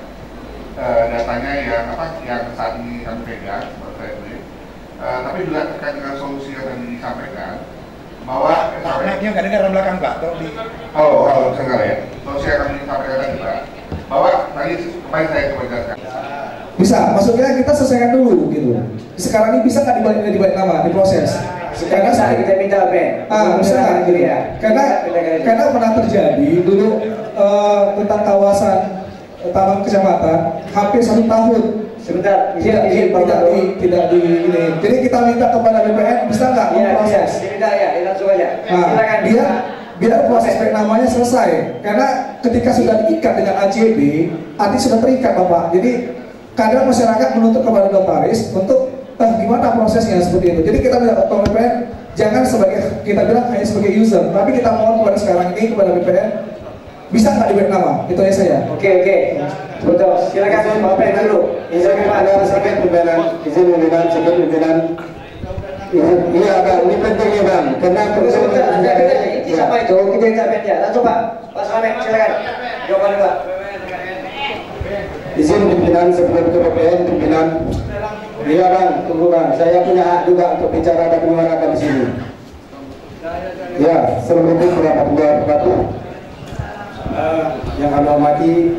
Datanya yang saat ini kami pegang seperti saya ini. Tapi juga terkait dengan solusi yang tadi disampaikan bahwa anaknya nggak dengar belakang Pak. Oh, dengar ya. Solusi yang kami sampaikan tadi Pak. Bahwa tadi kemarin saya coba jelaskan. Bisa, maksudnya kita selesaikan dulu gitu. Sekarang ini bisa nggak dibalik nama, diproses? Karena kita minta Ben. Bisa nggak gitu ya? Karena pernah terjadi dulu tentang kawasan taman kecamatan hampir 1 tahun. Sebentar, tidak di ini. Jadi kita minta kepada BPN bisa nggak memproses? Sebentar ya, langsung aja. Nah, biar proses namanya selesai. Karena ketika sudah diikat dengan AJB, arti sudah terikat Bapak. Jadi kadang masyarakat menuntut kepada notaris untuk gimana prosesnya seperti itu. Jadi kita minta kepada BPN jangan sebagai kita bilang hanya sebagai user, tapi kita mohon kepada sekarang ini kepada BPN bisa nggak diberi nama? Itu aja saya. Oke. Betul. Silakan Bapak dulu. Izin ada sedikit pimpinan, izin pimpinan. Ini agak ini pentingnya Bang, karena siapa itu kita intervensi ya. Langsung Pak Slamet silakan. Jawaban Pak. Izin pimpinan sebelum ke BPN pimpinan. Iya Bang, tunggu Bang. Saya punya hak juga untuk bicara dan menyuarakan di sini. Ya, Assalamualaikum warahmatullahi wabarakatuh. Yang kami hormati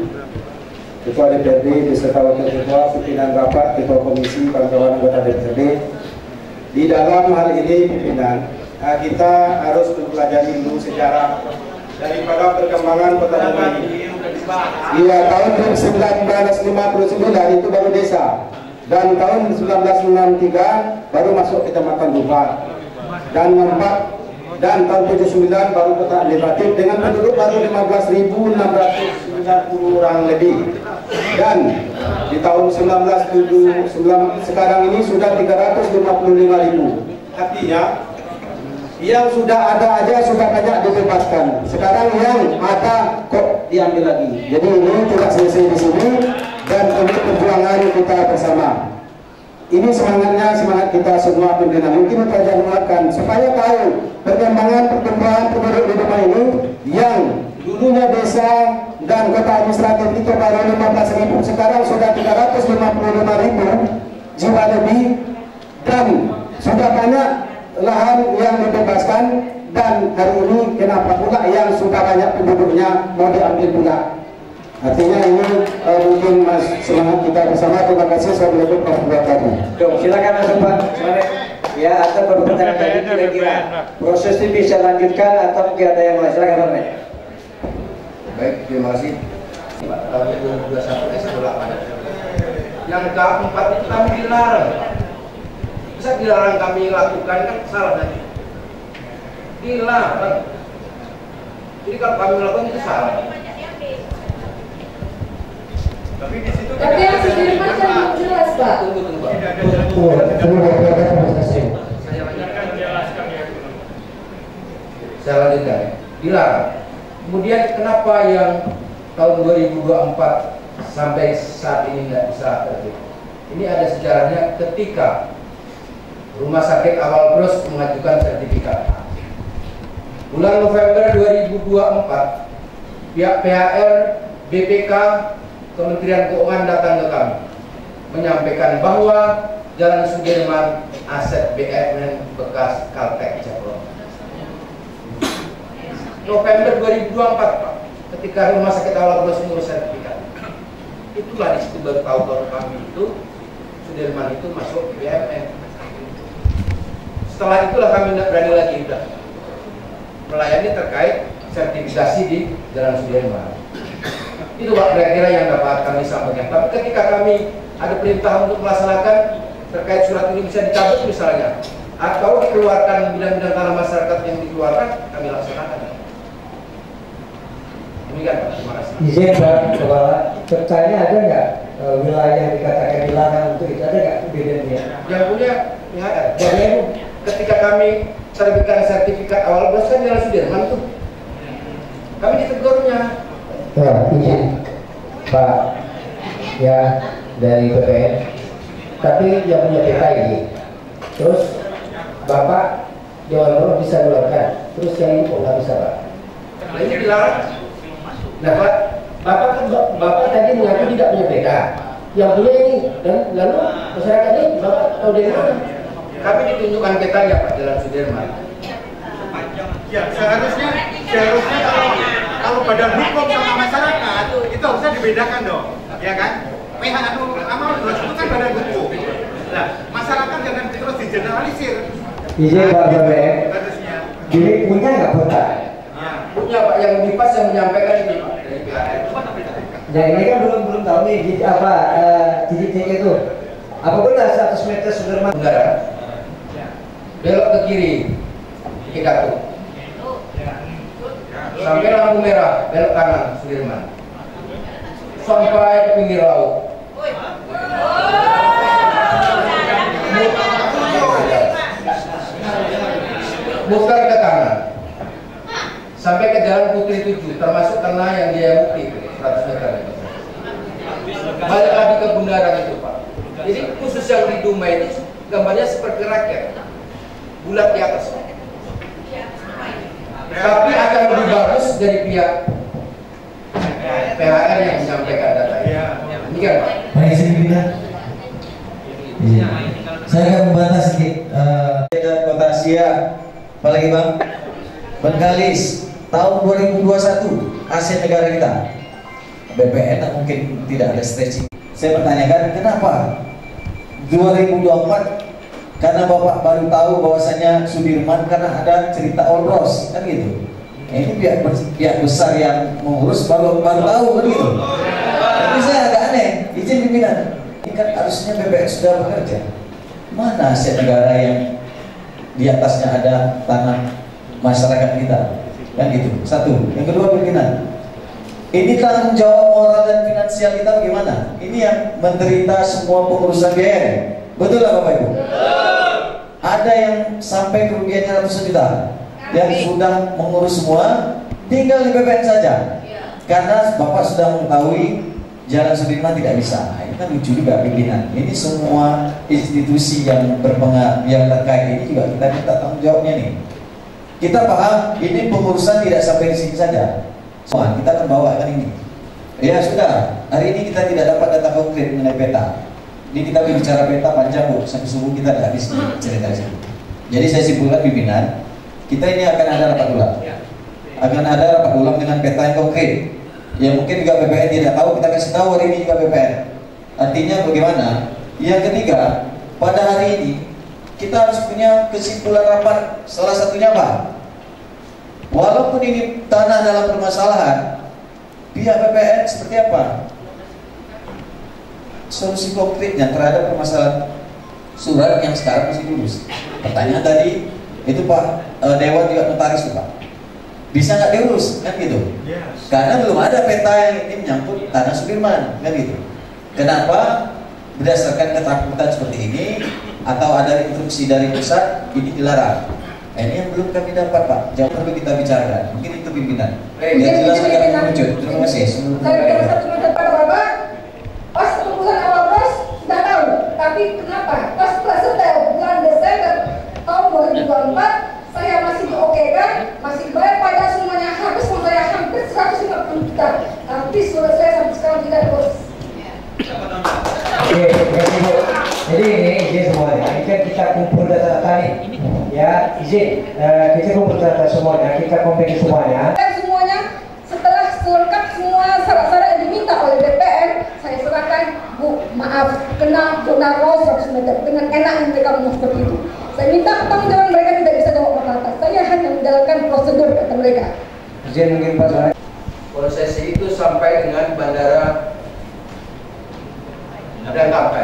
Ketua DPRD beserta Wakil Ketua, pimpinan rapat, Ketua Komisi, kawan-kawan anggota DPRD. Di dalam hal ini pimpinan, kita harus mempelajari dulu sejarah daripada perkembangan Kota Bunga ini. Iya, tahun 1959 itu baru desa, dan tahun 1963 baru masuk Kecamatan Bunga, dan tahun 79 baru kota administratif dengan penduduk baru 15.690 orang lebih. Dan di tahun 1979 sekarang ini sudah 355.000. Artinya yang sudah ada aja sudah banyak dibebaskan. Sekarang yang ada kok diambil lagi. Jadi ini tidak selesai di sini dan untuk perjuangan kita bersama. Ini semangat kita semua pimpinan. Mungkin kita menguatkan supaya tahu perkembangan penduduk di rumah ini yang dulunya desa dan kota administratif itu baru 15.000, sekarang sudah 355.000 jiwa lebih, dan sudah banyak lahan yang dibebaskan, dan hari ini kenapa pula yang sudah banyak penduduknya mau diambil pula. Artinya ini mungkin Mas semangat kita bersama. Terima kasih. Assalamualaikum warahmatullahi wabarakatuh. Silakan langsung Pak. Ya, atau pertanyaan tadi kira-kira proses ini bisa lanjutkan atau mungkin ada yang lain. Silakan Pak. Baik, terima kasih. Tahun 2021 S28. Yang keempat itu kami dilarang. Bisa dilarang kami lakukan kan salah nanti. Dilarang. Jadi kalau kami lakukan itu salah. Tapi yang Sudirman kan belum jelas Pak. Tunggu. Saya lanjutkan. Dilarang. Kemudian kenapa yang tahun 2024 sampai saat ini nggak bisa terjadi? Ini ada sejarahnya ketika Rumah Sakit Awal Bros mengajukan sertifikat. Bulan November 2024, pihak PHR, BPK, Kementerian Keuangan datang ke kami menyampaikan bahwa Jalan Sudirman aset BUMN bekas Kaltek Jablon. November 2024 Pak, ketika Rumah Sakit Awal Bros mengurus sertifikat, itulah di situ baru tahu kalau kami itu Sudirman itu masuk BUMN. Setelah itulah kami tidak berani lagi udah melayani terkait sertifikasi di Jalan Sudirman. Itu Pak kira-kira yang dapat kami sampaikan. Tapi ketika kami ada perintah untuk melaksanakan terkait surat ini bisa dicabut misalnya, atau dikeluarkan bidang-bidang tanah masyarakat yang dikeluarkan, kami laksanakan. Demikian Pak, terima kasih. Izin Pak Kepala, bertanya ada nggak wilayah yang dikatakan dilarang untuk itu, ada nggak bedanya? Yang punya PHR. Jadi ketika kami terbitkan sertifikat awal bos kan Jalan Sudirman tuh, kami ditegurnya. Nah, izin Pak ya dari BPN, tapi yang punya PK ini, terus Bapak Jawa bisa keluarkan, terus yang ini kok nggak bisa Pak? Nah ini dilarang. Nah Pak, Bapak tadi mengaku tidak punya PK, yang punya ini, dan lalu masyarakat ini Bapak tahu dari mana? Kami ditunjukkan petanya Pak Jalan Sudirman. Ya seharusnya kalau badan hukum sama masyarakat itu harusnya dibedakan dong, ya kan? PH amal itu kan badan hukum. Nah, masyarakat jangan terus digeneralisir. Izin Pak BPN, jadi punya nggak kota? Punya Pak, yang lebih pas yang menyampaikan ini Pak dari PHR. Ya ini kan belum tahu nih apa titik-titik itu. Apa benar 100 meter Sudirman? Benar. Belok ke kiri, Kidatu. Sampai lampu merah, belok kanan Sudirman. Sampai ke pinggir laut. Muter ke kanan. Sampai ke Jalan Putri 7, termasuk karena yang dia Mukti 100 meter itu. Balik lagi ke bundaran itu Pak. Jadi khusus yang di Dumai itu gambarnya seperti raket, bulat di atas. Tapi akan lebih bagus dari pihak PHR yang menyampaikan data ini. Demikian Pak. Baik, saya iya. Saya akan membantah sedikit. Kota Asia, apalagi Bang? Bengkalis, tahun 2021, aset negara kita. BPN mungkin tidak ada stretching. Saya pertanyakan, kenapa 2024? Karena Bapak baru tahu bahwasanya Sudirman karena ada cerita Olbros, kan gitu. Ini pihak besar yang mengurus baru tahu, kan gitu. Tapi saya agak aneh, izin pimpinan. Ini kan harusnya BPN sudah bekerja. Mana aset negara yang di atasnya ada tanah masyarakat kita, kan gitu. Satu. Yang kedua pimpinan, ini tanggung jawab moral dan finansial kita bagaimana? Ini yang menderita semua pengurusan biaya. Betul lah Bapak Ibu? Ada yang sampai kerugiannya ratusan juta, yang sudah mengurus semua, tinggal di BPN saja. Karena Bapak sudah mengetahui Jalan Sudirman tidak bisa. Ini kan lucu juga pimpinan. Ini semua institusi yang berpengaruh, yang terkait ini juga kita minta tanggung jawabnya nih. Kita paham ini pengurusan tidak sampai di sini saja. Semua kita akan bawakan ini. Ya sudah, hari ini kita tidak dapat data konkret mengenai peta. Ini kita bicara peta panjang Bu, sampai subuh kita tidak habis cerita sini. Jadi saya simpulkan pimpinan, kita ini akan ada rapat ulang. Akan ada rapat ulang dengan peta yang konkret. Ya mungkin juga BPN tidak tahu, kita kasih tahu hari ini juga BPN. Artinya bagaimana? Yang ketiga, pada hari ini kita harus punya kesimpulan rapat. Salah satunya apa? Walaupun ini tanah dalam permasalahan, pihak BPN seperti apa? Solusi konkretnya terhadap permasalahan surat yang sekarang masih lulus. Pertanyaan tadi itu Pak Dewan juga notaris tuh Pak, bisa nggak diurus kan gitu? Yes. Karena belum ada peta yang ini menyangkut tanah Sudirman kan gitu. Kenapa berdasarkan ketakutan seperti ini atau ada instruksi dari pusat ini dilarang? Ini yang belum kami dapat Pak, jauh perlu kita bicarakan. Mungkin itu pimpinan. Biar jelas akan menunjuk. Terima kasih. Pas keputusan awal bos sudah tahu, tapi kenapa? Pas setelah bulan Desember tahun 2024 saya masih diokekan, masih bayar pajak semuanya habis, saya hampir 150 juta. Tapi surat saya sampai sekarang tidak bos. Oke, jadi ini izin semuanya. Ini kan kita kumpul data-data nih. Ya, izin kita kumpul data semuanya, kita kompilasi semuanya. Dan semuanya setelah selengkap semua syarat-syarat yang diminta oleh BPN, saya serahkan, Bu, maaf, kena zona raw 100 meter. Dengan enaknya mereka ngomong seperti itu. Saya minta pertanggungjawaban mereka tidak bisa jawab apa-apa. Saya hanya menjalankan prosedur kata mereka. Izin mungkin Pak Soalnya. Prosesi itu sampai dengan bandara dan kapal.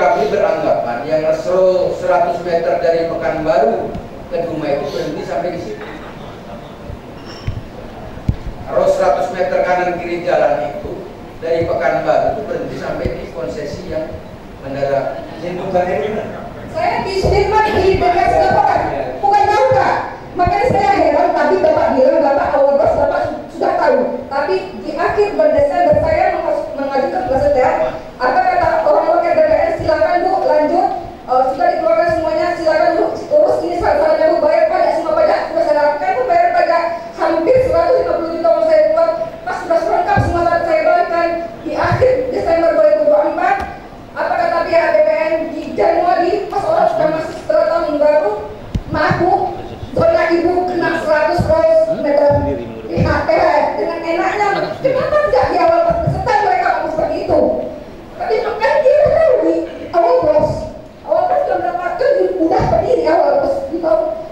kami beranggapan yang 100 meter dari Pekanbaru ke Dumai itu berhenti sampai di situ. Kalau 100 meter kanan kiri jalan itu dari Pekanbaru itu berhenti sampai di konsesi yang bandara. Saya di Sudirman di Degas lapangan, bukan jauh Kak. Makanya saya heran tadi Bapak bilang Bapak awal bos Bapak sudah tahu. Tapi di akhir Desember saya mengajukan kesetaraan. Apa kata orang wakil DPR, silakan Bu lanjut. Sudah dikeluarkan semuanya, silakan Bu urus ini salahnya Bu, bayar pajak, semua pajak sudah saya lakukan Bu, bayar pajak hampir 150 juta kalau saya buat. Pas sudah lengkap semua saya balikan di akhir Desember 2024. Apa kata pihak BPN di Januari pas orang sudah masuk setelah tahun baru, maaf Bu, zona Ibu kena 100 meter di HPH dengan enaknya. Kenapa tidak di awal peserta mereka ngomong seperti itu? Tapi kan dia sudah tahu di awal bos sudah mendapatkan udah berdiri awal bos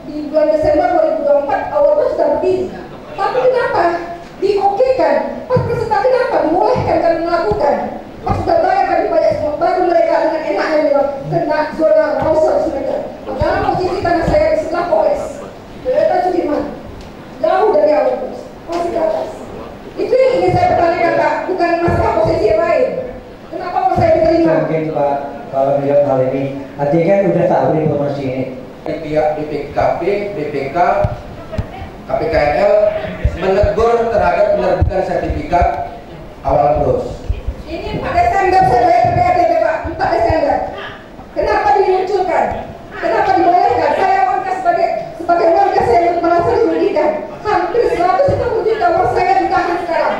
di bulan Desember 2024 awal bos sudah berdiri. Tapi kenapa diokekan pas peserta, kenapa dimulaikan kami melakukan? Pas sudah bayar kami banyak semua, baru mereka dengan enaknya bilang kena zona 100 meter. Padahal posisi tanah saya di sebelah Polres, Kereta Sudirman, jauh dari awal bos, masih ke atas. Itu yang ingin saya pertanyakan Pak, bukan masalah posisi yang lain. Kenapa mau saya diterima? Mungkin Pak, kalau melihat hal ini, artinya kan udah tahu informasi ini. Pihak BPKP, BPK, KPKNL menegur terhadap penerbitan sertifikat awal bos. Ini 4 Desember saya bayar PPADB Pak, 4 Desember. Kenapa dimunculkan? Kenapa dibayarkan? Saya warga sebagai warga saya merasa dirugikan. Hampir 150 juta uang saya ditahan sekarang.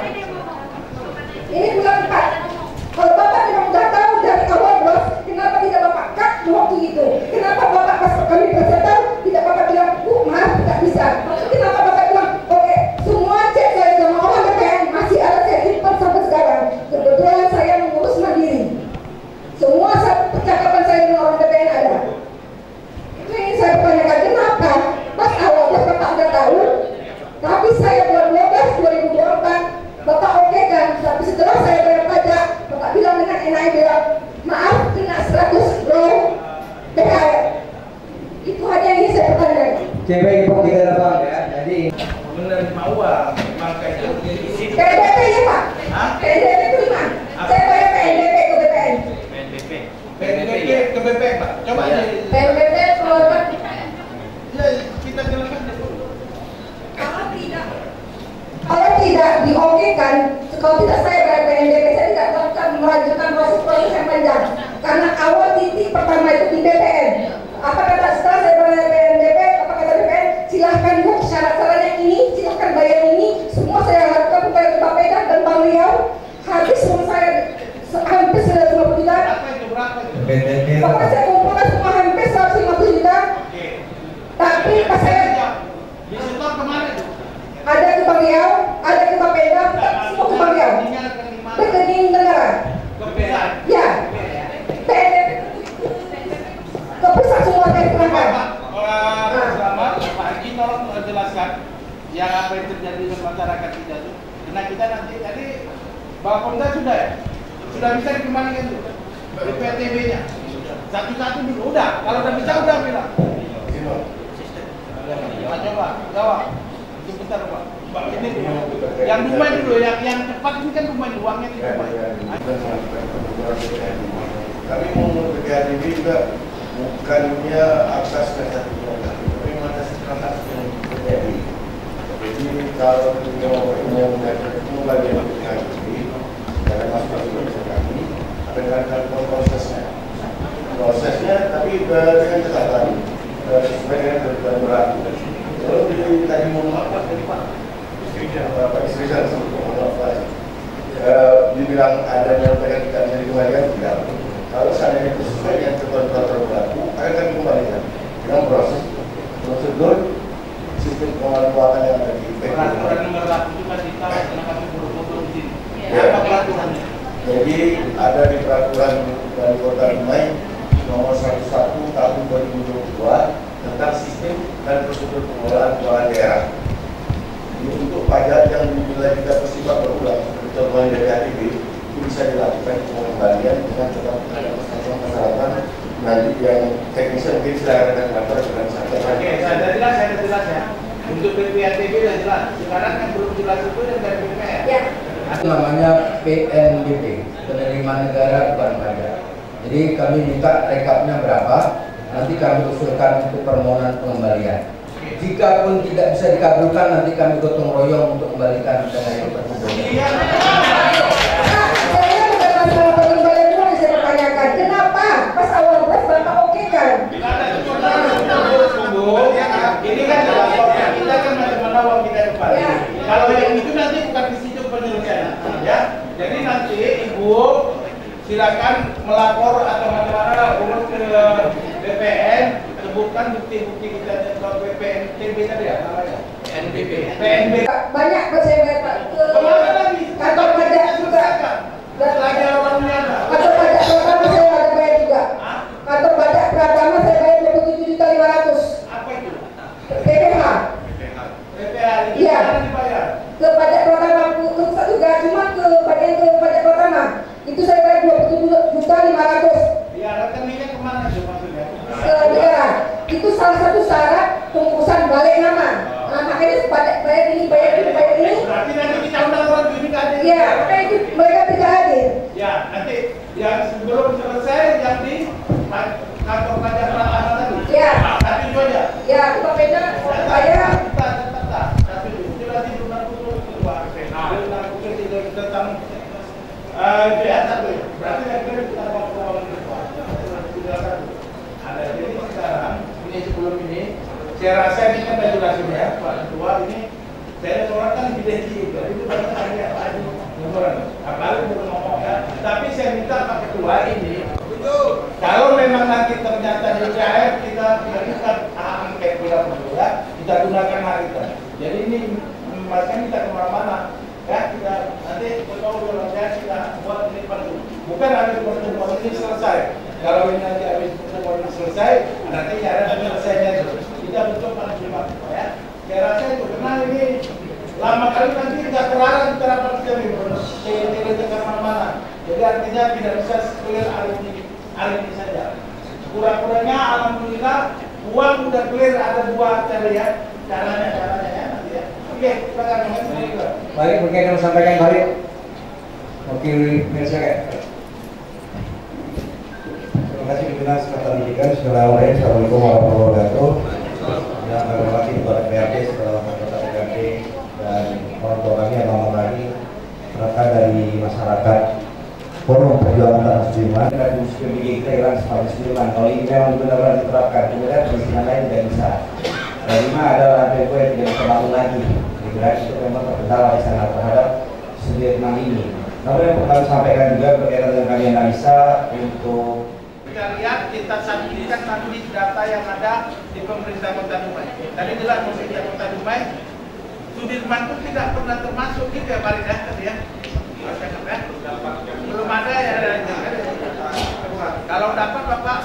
Ini bulan 4. Kalau Bapak tidak sudah tahu dari awal bos, kenapa tidak Bapak cut waktu itu? Kenapa Bapak pas kami peserta tidak Bapak bilang, Bu maaf tidak bisa. Kenapa Bapak bilang, oke semua cek saya sama orang BPN masih ada saya simpan sampai sekarang. Kebetulan saya mengurus mandiri. Semua percakapan saya dengan orang BPN ada. Itu yang saya pertanyakan, kenapa pas awal bos Bapak sudah tahu, tapi saya bulan 12 2024 Bapak oke kan, tapi setelah saya bayar pajak Bapak bilang dengan enaknya bilang maaf kena 100 bro THR. Itu aja yang ingin saya pertanyakan. CP Impor 38 ya, jadi menerima uang, makanya PNBP ya Pak? PNBP itu lima. Saya bayar PNBP ke BPN. PNBP ke BPN Pak. Coba PNBP keluarkan. Ya kita jelaskan dulu. Kalau tidak diokekan, kalau tidak saya bayar PNBP, saya tidak akan melanjutkan proses yang panjang. Karena awal titik pertama itu di BPN. Apa kata setelah saya bayar PNBP, apa kata BPN? Silahkan Bu, syarat-syaratnya ini, silahkan bayar ini. Semua saya lakukan upaya Bapak Pegang dan Bang Riau. Habis semua saya hampir 150 juta. Pokoknya saya kumpulkan semua hampir 150 juta. Tapi pas saya ada ke Bang Riau, ada ke Bapak Pegang, semua ke Bang Riau. Rekening negara. Ya. PNBP ke pusat semua saya serahkan. Selamat, Pak Haji tolong jelaskan yang apa yang terjadi dengan masyarakat kita itu. Karena kita nanti tadi Bapak Pemda sudah bisa dikembalikan dulu PTB-nya. Satu-satu dulu udah. Kalau udah bisa udah bilang. Pak coba jawab. Itu bentar Pak. Ini yang Dumai dulu, yang cepat ini kan Dumai uangnya di Dumai. Kami mau PKDB juga bukannya atas dasar keluarga, tapi atas transaksi yang terjadi. Jadi kalau mau mengajar itu bagian PKDB, dalam masalah itu kami akan melakukan prosesnya, tapi dengan catatan sesuai dengan ketentuan berlaku. Kalau tadi mohon maaf Pak Istri saya dibilang adanya mereka tidak bisa dikembalikan, tidak. Kalau seandainya itu sesuai dengan ketentuan berlaku, akan kami kembalikan dengan proses prosedur sistem pengelolaan yang ada di peraturan nomor 8 itu kasih tahu karena kami buru-buru di sini. Ya. Apa peraturannya? Jadi ada di peraturan dari Kota Dumai nomor 101 tahun 2022 tentang sistem dan prosedur pengelolaan keuangan daerah. Ini untuk pajak yang dinilai tidak bersifat berulang seperti contohnya dari ATB itu bisa dilakukan pengembalian dengan tetap ada persyaratan nanti yang teknisnya mungkin silakan dengan kantor dengan sampai. Oke, saya jelas ya. Untuk PPATB sudah jelas. Sekarang yang belum jelas itu yang dari BPN. Ya. Itu namanya PNBP, penerimaan negara bukan pajak. Jadi kami minta rekapnya berapa, nanti kami usulkan untuk permohonan pengembalian. Jika pun tidak bisa dikabulkan, nanti kami gotong royong untuk kembalikan dana yang tersebut. Saya bukan masalah pengembalian dulu yang saya pertanyakan. Kenapa pas awal Bapak oke kan? Ini kan lapornya, kita kan mana uang kita kembali. Kalau yang itu nanti bukan di situ penyelesaian, ya. Jadi nanti Ibu silakan melapor atau mana urus ke BPN, sebutkan bukti-bukti kita ke BPN TB tadi ya namanya. PNB. Banyak saya bayar Pak. Kemana lagi? Kantor pajak juga. Lagi orangnya ada. Kantor pajak Pratama saya ada bayar juga. Kantor pajak Pratama saya bayar 27.500.000. Apa itu? PPH. PPH. Iya. Dibayar. Ke pajak Pratama pusat juga, cuma ke pajak Pratama itu saya bayar 27.500.000. Iya, rekeningnya kemana itu maksudnya? Ke negara. Itu salah satu syarat pengurusan balik nama. Nah, makanya pajak bayar ini. Berarti nanti kita undang orang ini kan? Iya, makanya itu mereka tidak hadir. Ya, nanti yang sebelum selesai yang di kantor pajak Pratama tadi. Iya. Tapi itu aja. Ya, itu papenya saya. Tapi itu nanti tentang berarti yang kita mau ada. Jadi sekarang ini sebelum ini saya rasa ini kan sudah jelas ya Pak Ketua, ini saya seorang kan evidenti itu banyak saya apalagi belum ngomong ya, tapi saya minta Pak Ketua ini kalau memang nanti ternyata di CAF kita berikan angket bila perlu ya, kita gunakan hak kita. Jadi ini masanya kita kemana-mana ya, kita nanti kalau kita buat ini perlu bukan habis pertemuan ini selesai. Kalau ini nanti habis pertemuan ini selesai, nanti ada selesainya itu. Kita bentuk panglima ya. Saya rasa itu karena ini lama kali nanti tidak terlarang kita rapat kami tidak ke mana-mana. Jadi artinya tidak bisa clear hari ini saja. Kurang-kurangnya alhamdulillah uang sudah clear, ada dua cara ya. Caranya ya nanti ya. Oke, silakan. Baik, mungkin yang sampaikan balik Wakil Milsek. Terima kasih pimpinan Sekretariat Pendidikan. Assalamualaikum warahmatullahi wabarakatuh. Yang kami hormati kepada PRD, setelah anggota PRD dan orang tua kami yang memerangi rekan dari masyarakat Forum Perjuangan Tanah Sudirman dan Museum kita hilang sepanjang Sudirman. Kalau ini memang benar-benar diterapkan, kemudian perizinan lain tidak bisa. Kelima adalah lantai yang tidak bisa bangun lagi. Itu memang terkendala di sana terhadap Sudirman ini. Namun yang perlu kami sampaikan juga berkaitan dengan kami analisa untuk kita lihat, kita sandingkan nanti data yang ada di pemerintah Kota Dumai. Tadi jelas pemerintah Kota Dumai, Sudirman itu tidak pernah termasuk gitu ya Pak Rizal tadi ya. Belum ada ya. Kalau dapat Bapak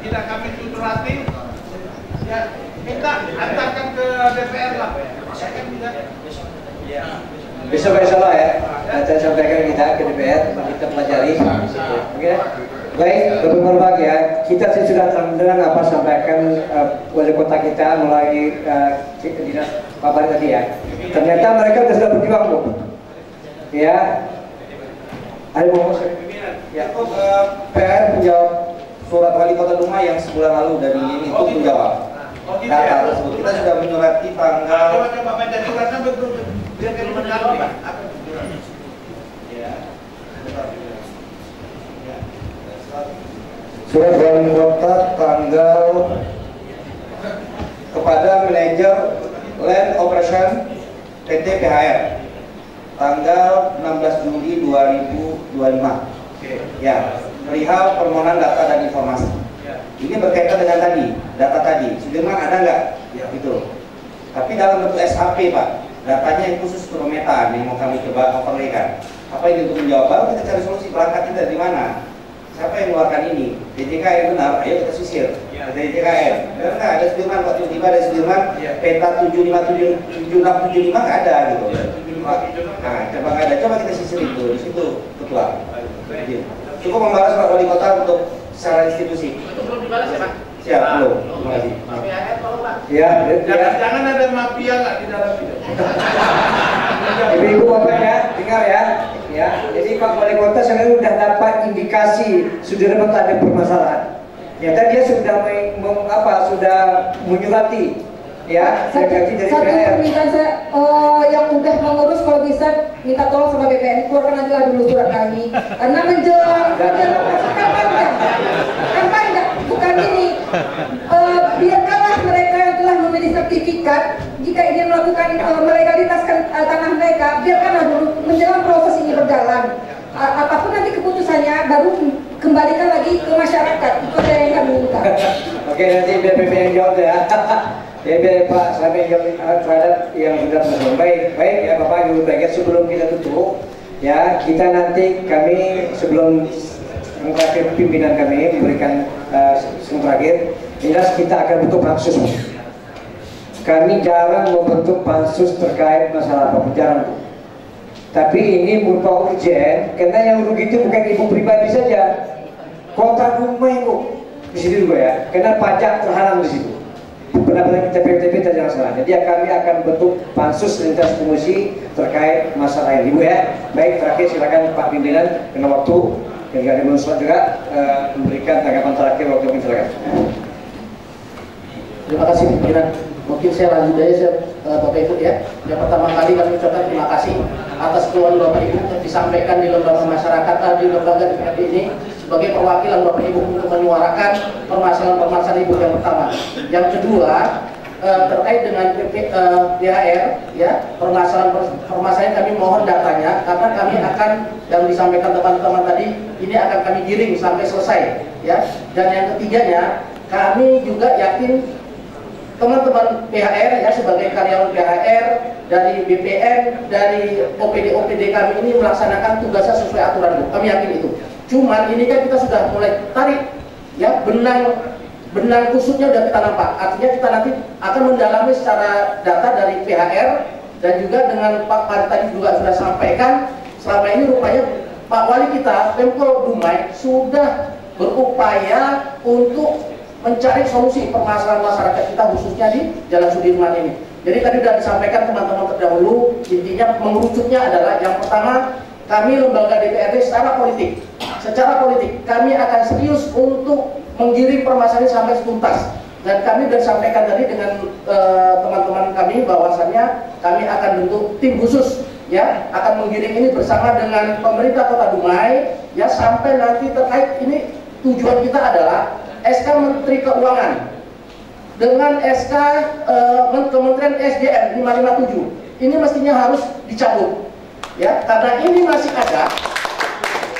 tidak kami tuturati, ya kita antarkan ke DPR lah. Saya kan tidak. Besok lah ya, saya sampaikan kita ke DPR, kita pelajari. Oke. Baik, lebih berbahagia, kita sudah dengan apa sampaikan wali kota kita melalui dinas kabar tadi ya. Ternyata mereka sudah berjuang bu. Ya, ada mau ya. PR menjawab surat wali kota Dumai yang sebulan lalu dari ini itu menjawab data tersebut. Kita sudah menyurati tanggal. Coba baca suratnya betul. Biar kita menjawab apa? Surat wali kota tanggal kepada manajer Land Operation PT PHR tanggal 16 Juli 2025. Ya, perihal permohonan data dan informasi. Ini berkaitan dengan tadi, data tadi. Sudirman ada nggak? Ya. Itu. Tapi dalam bentuk SHP Pak, datanya yang khusus pemetaan yang mau kami coba overlaykan. Apa ini untuk menjawab? Baru kita cari solusi berangkatnya dari mana? Siapa yang mengeluarkan ini? DJKN benar, ayo kita sisir. DJKN, benar nggak? Ada Sudirman, Pak tiba-tiba ada Sudirman, peta 7675 nggak ada gitu. Nah, coba nggak ada, coba kita sisir itu, di situ ketua. Cukup membalas Pak Wali Kota untuk secara institusi. Itu belum dibalas ya Pak? Siap, belum. Terima kasih. PHR tolong Pak. Ya, Jangan ada mafia nggak di dalam itu. Ibu-ibu Bapak ya, dengar ya. Ya, jadi Pak Wali Kota sebenarnya sudah dapat indikasi sudah dapat ada permasalahan. Ternyata dia sudah sudah menyurati ya dari satu PR. permintaan saya yang udah mengurus kalau bisa minta tolong sama BPN keluarkan aja dulu surat kami karena menjelang kan panjang bukan ini biarkanlah mereka yang telah memiliki sertifikat jika ingin melakukan melegalitaskan tanah mereka biarkanlah dulu menjelang proses ini berjalan apapun nanti keputusannya baru kembalikan lagi ke masyarakat itu saya yang kami minta. Oke, nanti biar BPN jawab ya. Ya biar Pak Slamet jawab terhadap yang sudah menonton. Baik ya Bapak Ibu baik sebelum kita tutup ya kita nanti kami sebelum terakhir pimpinan kami memberikan terakhir jelas kita akan bentuk pansus. Kami jarang membentuk pansus terkait masalah apa jarang. Tapi ini berupa urgen karena yang rugi itu bukan ibu pribadi saja, kota rumah ibu di situ juga ya, karena pajak terhalang di situ. Benar-benar kita PPTP terjalan salah. Jadi kami akan bentuk pansus lintas fungsi terkait masalah ini, ibu ya. Baik, terakhir silakan Pak Pimpinan kena waktu dan juga demonstran juga memberikan tanggapan terakhir waktu ini silakan. Terima kasih pimpinan. Mungkin saya lanjut aja Bapak Ibu ya. Yang pertama kali kami ucapkan terima kasih atas keluhan Bapak Ibu yang disampaikan di lembaga masyarakat di lembaga DPRD ini sebagai perwakilan Bapak Ibu untuk menyuarakan permasalahan Ibu yang pertama. Yang kedua terkait dengan PHR ya permasalahan kami mohon datanya karena kami akan yang disampaikan teman-teman tadi ini akan kami giring sampai selesai ya. Dan yang ketiganya kami juga yakin teman-teman PHR ya sebagai karyawan PHR dari BPN dari OPD kami ini melaksanakan tugasnya sesuai aturan. Kami yakin itu. Cuman ini kan kita sudah mulai tarik ya benang kusutnya sudah kita nampak. Artinya kita nanti akan mendalami secara data dari PHR dan juga dengan Pak Farid tadi juga sudah sampaikan selama ini rupanya Pak Wali kita Pemkot Dumai sudah berupaya untuk mencari solusi permasalahan masyarakat kita khususnya di Jalan Sudirman ini. Jadi tadi sudah disampaikan teman-teman terdahulu, intinya mengerucutnya adalah yang pertama kami lembaga DPRD secara politik kami akan serius untuk menggiring permasalahan sampai tuntas. Dan kami sudah sampaikan tadi dengan teman-teman kami bahwasannya kami akan bentuk tim khusus ya akan menggiring ini bersama dengan pemerintah Kota Dumai ya sampai nanti terkait ini tujuan kita adalah SK Menteri Keuangan dengan SK Kementerian SDM 557 ini mestinya harus dicabut ya karena ini masih ada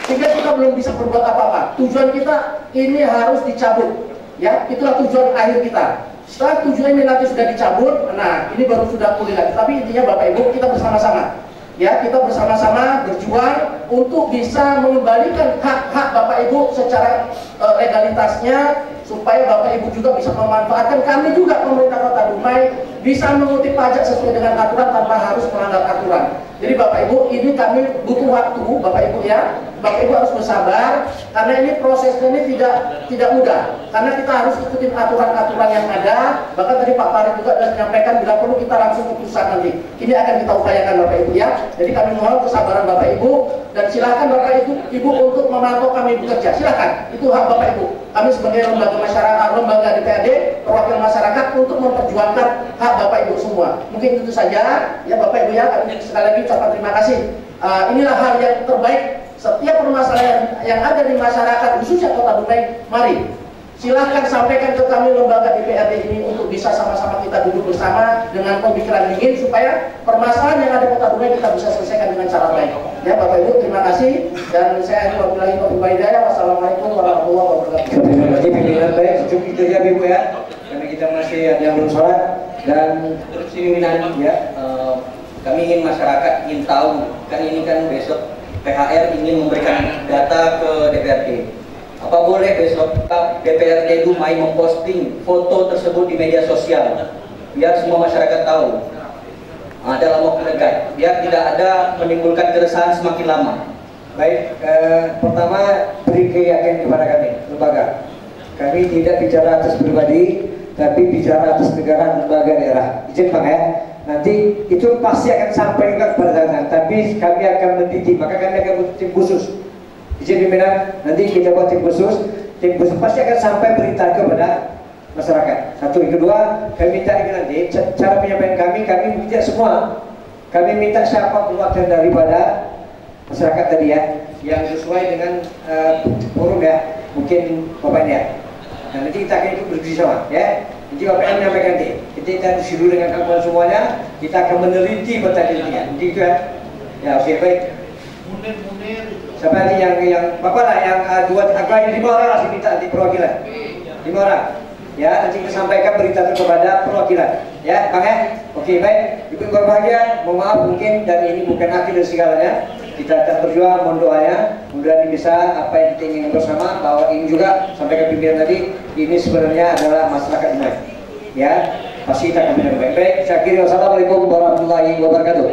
sehingga kita belum bisa berbuat apa-apa. Tujuan kita ini harus dicabut ya itulah tujuan akhir kita. Setelah tujuan ini nanti sudah dicabut, nah ini baru sudah pulih lagi. Tapi intinya Bapak Ibu kita bersama-sama ya kita bersama-sama berjuang untuk bisa mengembalikan hak-hak Bapak Ibu secara legalitasnya supaya Bapak Ibu juga bisa memanfaatkan kami juga pemerintah Kota Dumai bisa mengutip pajak sesuai dengan aturan tanpa harus melanggar aturan. Jadi Bapak Ibu ini kami butuh waktu Bapak Ibu ya. Bapak Ibu harus bersabar karena ini prosesnya ini tidak mudah karena kita harus ikutin aturan-aturan yang ada. Bahkan tadi Pak Farid juga sudah menyampaikan bila perlu kita langsung ke pusat nanti. Ini akan kita upayakan Bapak Ibu ya. Jadi kami mohon kesabaran Bapak Ibu dan silakan Bapak Ibu untuk memantau kami bekerja. Silakan itu hak Bapak Ibu. Kami sebagai lembaga masyarakat, lembaga DPRD, perwakilan masyarakat untuk memperjuangkan hak Bapak Ibu semua. Mungkin itu saja ya Bapak Ibu ya. Kami sekali lagi ucapkan terima kasih. Inilah hal yang terbaik. Setiap permasalahan yang ada di masyarakat khususnya Kota Dumai, mari silahkan sampaikan ke kami lembaga DPRD ini untuk bisa sama-sama kita duduk bersama dengan pemikiran dingin supaya permasalahan yang ada di Kota Dumai kita bisa selesaikan dengan cara baik. Ya Bapak Ibu terima kasih dan saya wabillahi taufiq wal hidayah. Wassalamualaikum warahmatullahi wabarakatuh. Terima kasih pimpinan baik cukup itu ya Ibu ya karena kita masih ada yang belum sholat dan terus pimpinan ya kami ingin masyarakat ingin tahu kan ini kan besok PHR ingin memberikan data ke DPRD. Apa boleh besok DPRD Dumai memposting foto tersebut di media sosial biar semua masyarakat tahu dalam waktu dekat biar tidak ada menimbulkan keresahan semakin lama Baik, pertama beri keyakinan kepada kami, lembaga. Kami tidak bicara atas pribadi, tapi bicara atas negara lembaga daerah. Izin Bang ya. Nanti itu pasti akan sampai juga kepada tangan, tapi kami akan mendidik, maka kami akan buat tim khusus. Izin pimpinan, nanti kita buat tim khusus pasti akan sampai berita kepada masyarakat. Satu, yang kedua, kami minta ini nanti cara penyampaian kami minta semua. Kami minta siapa perwakilan daripada masyarakat tadi ya, yang sesuai dengan forum ya, mungkin bapaknya. Nah nanti kita akan ikut berdiri sama ya. Nanti BPN menyampaikan nanti. Kita disuruh dengan kawan semuanya, kita akan meneliti peta kelitinya. Nanti itu ya. Ya oke baik. Siapa nanti yang bapak lah yang dua agak 5 orang lah sih minta nanti perwakilan. 5 orang. Ya nanti kita sampaikan berita itu kepada perwakilan. Ya Bang ya. Oke baik. Ibu berbahagia. Mohon maaf mungkin dan ini bukan akhir dari segalanya. Kita akan berjuang, mohon doanya, mudah-mudahan bisa apa yang kita ingin bersama, bahwa ini juga sampai ke pimpinan tadi, ini sebenarnya adalah masyarakat Dumai. Ya, pasti kita akan baik-baik. Saya kira wassalamualaikum warahmatullahi wabarakatuh.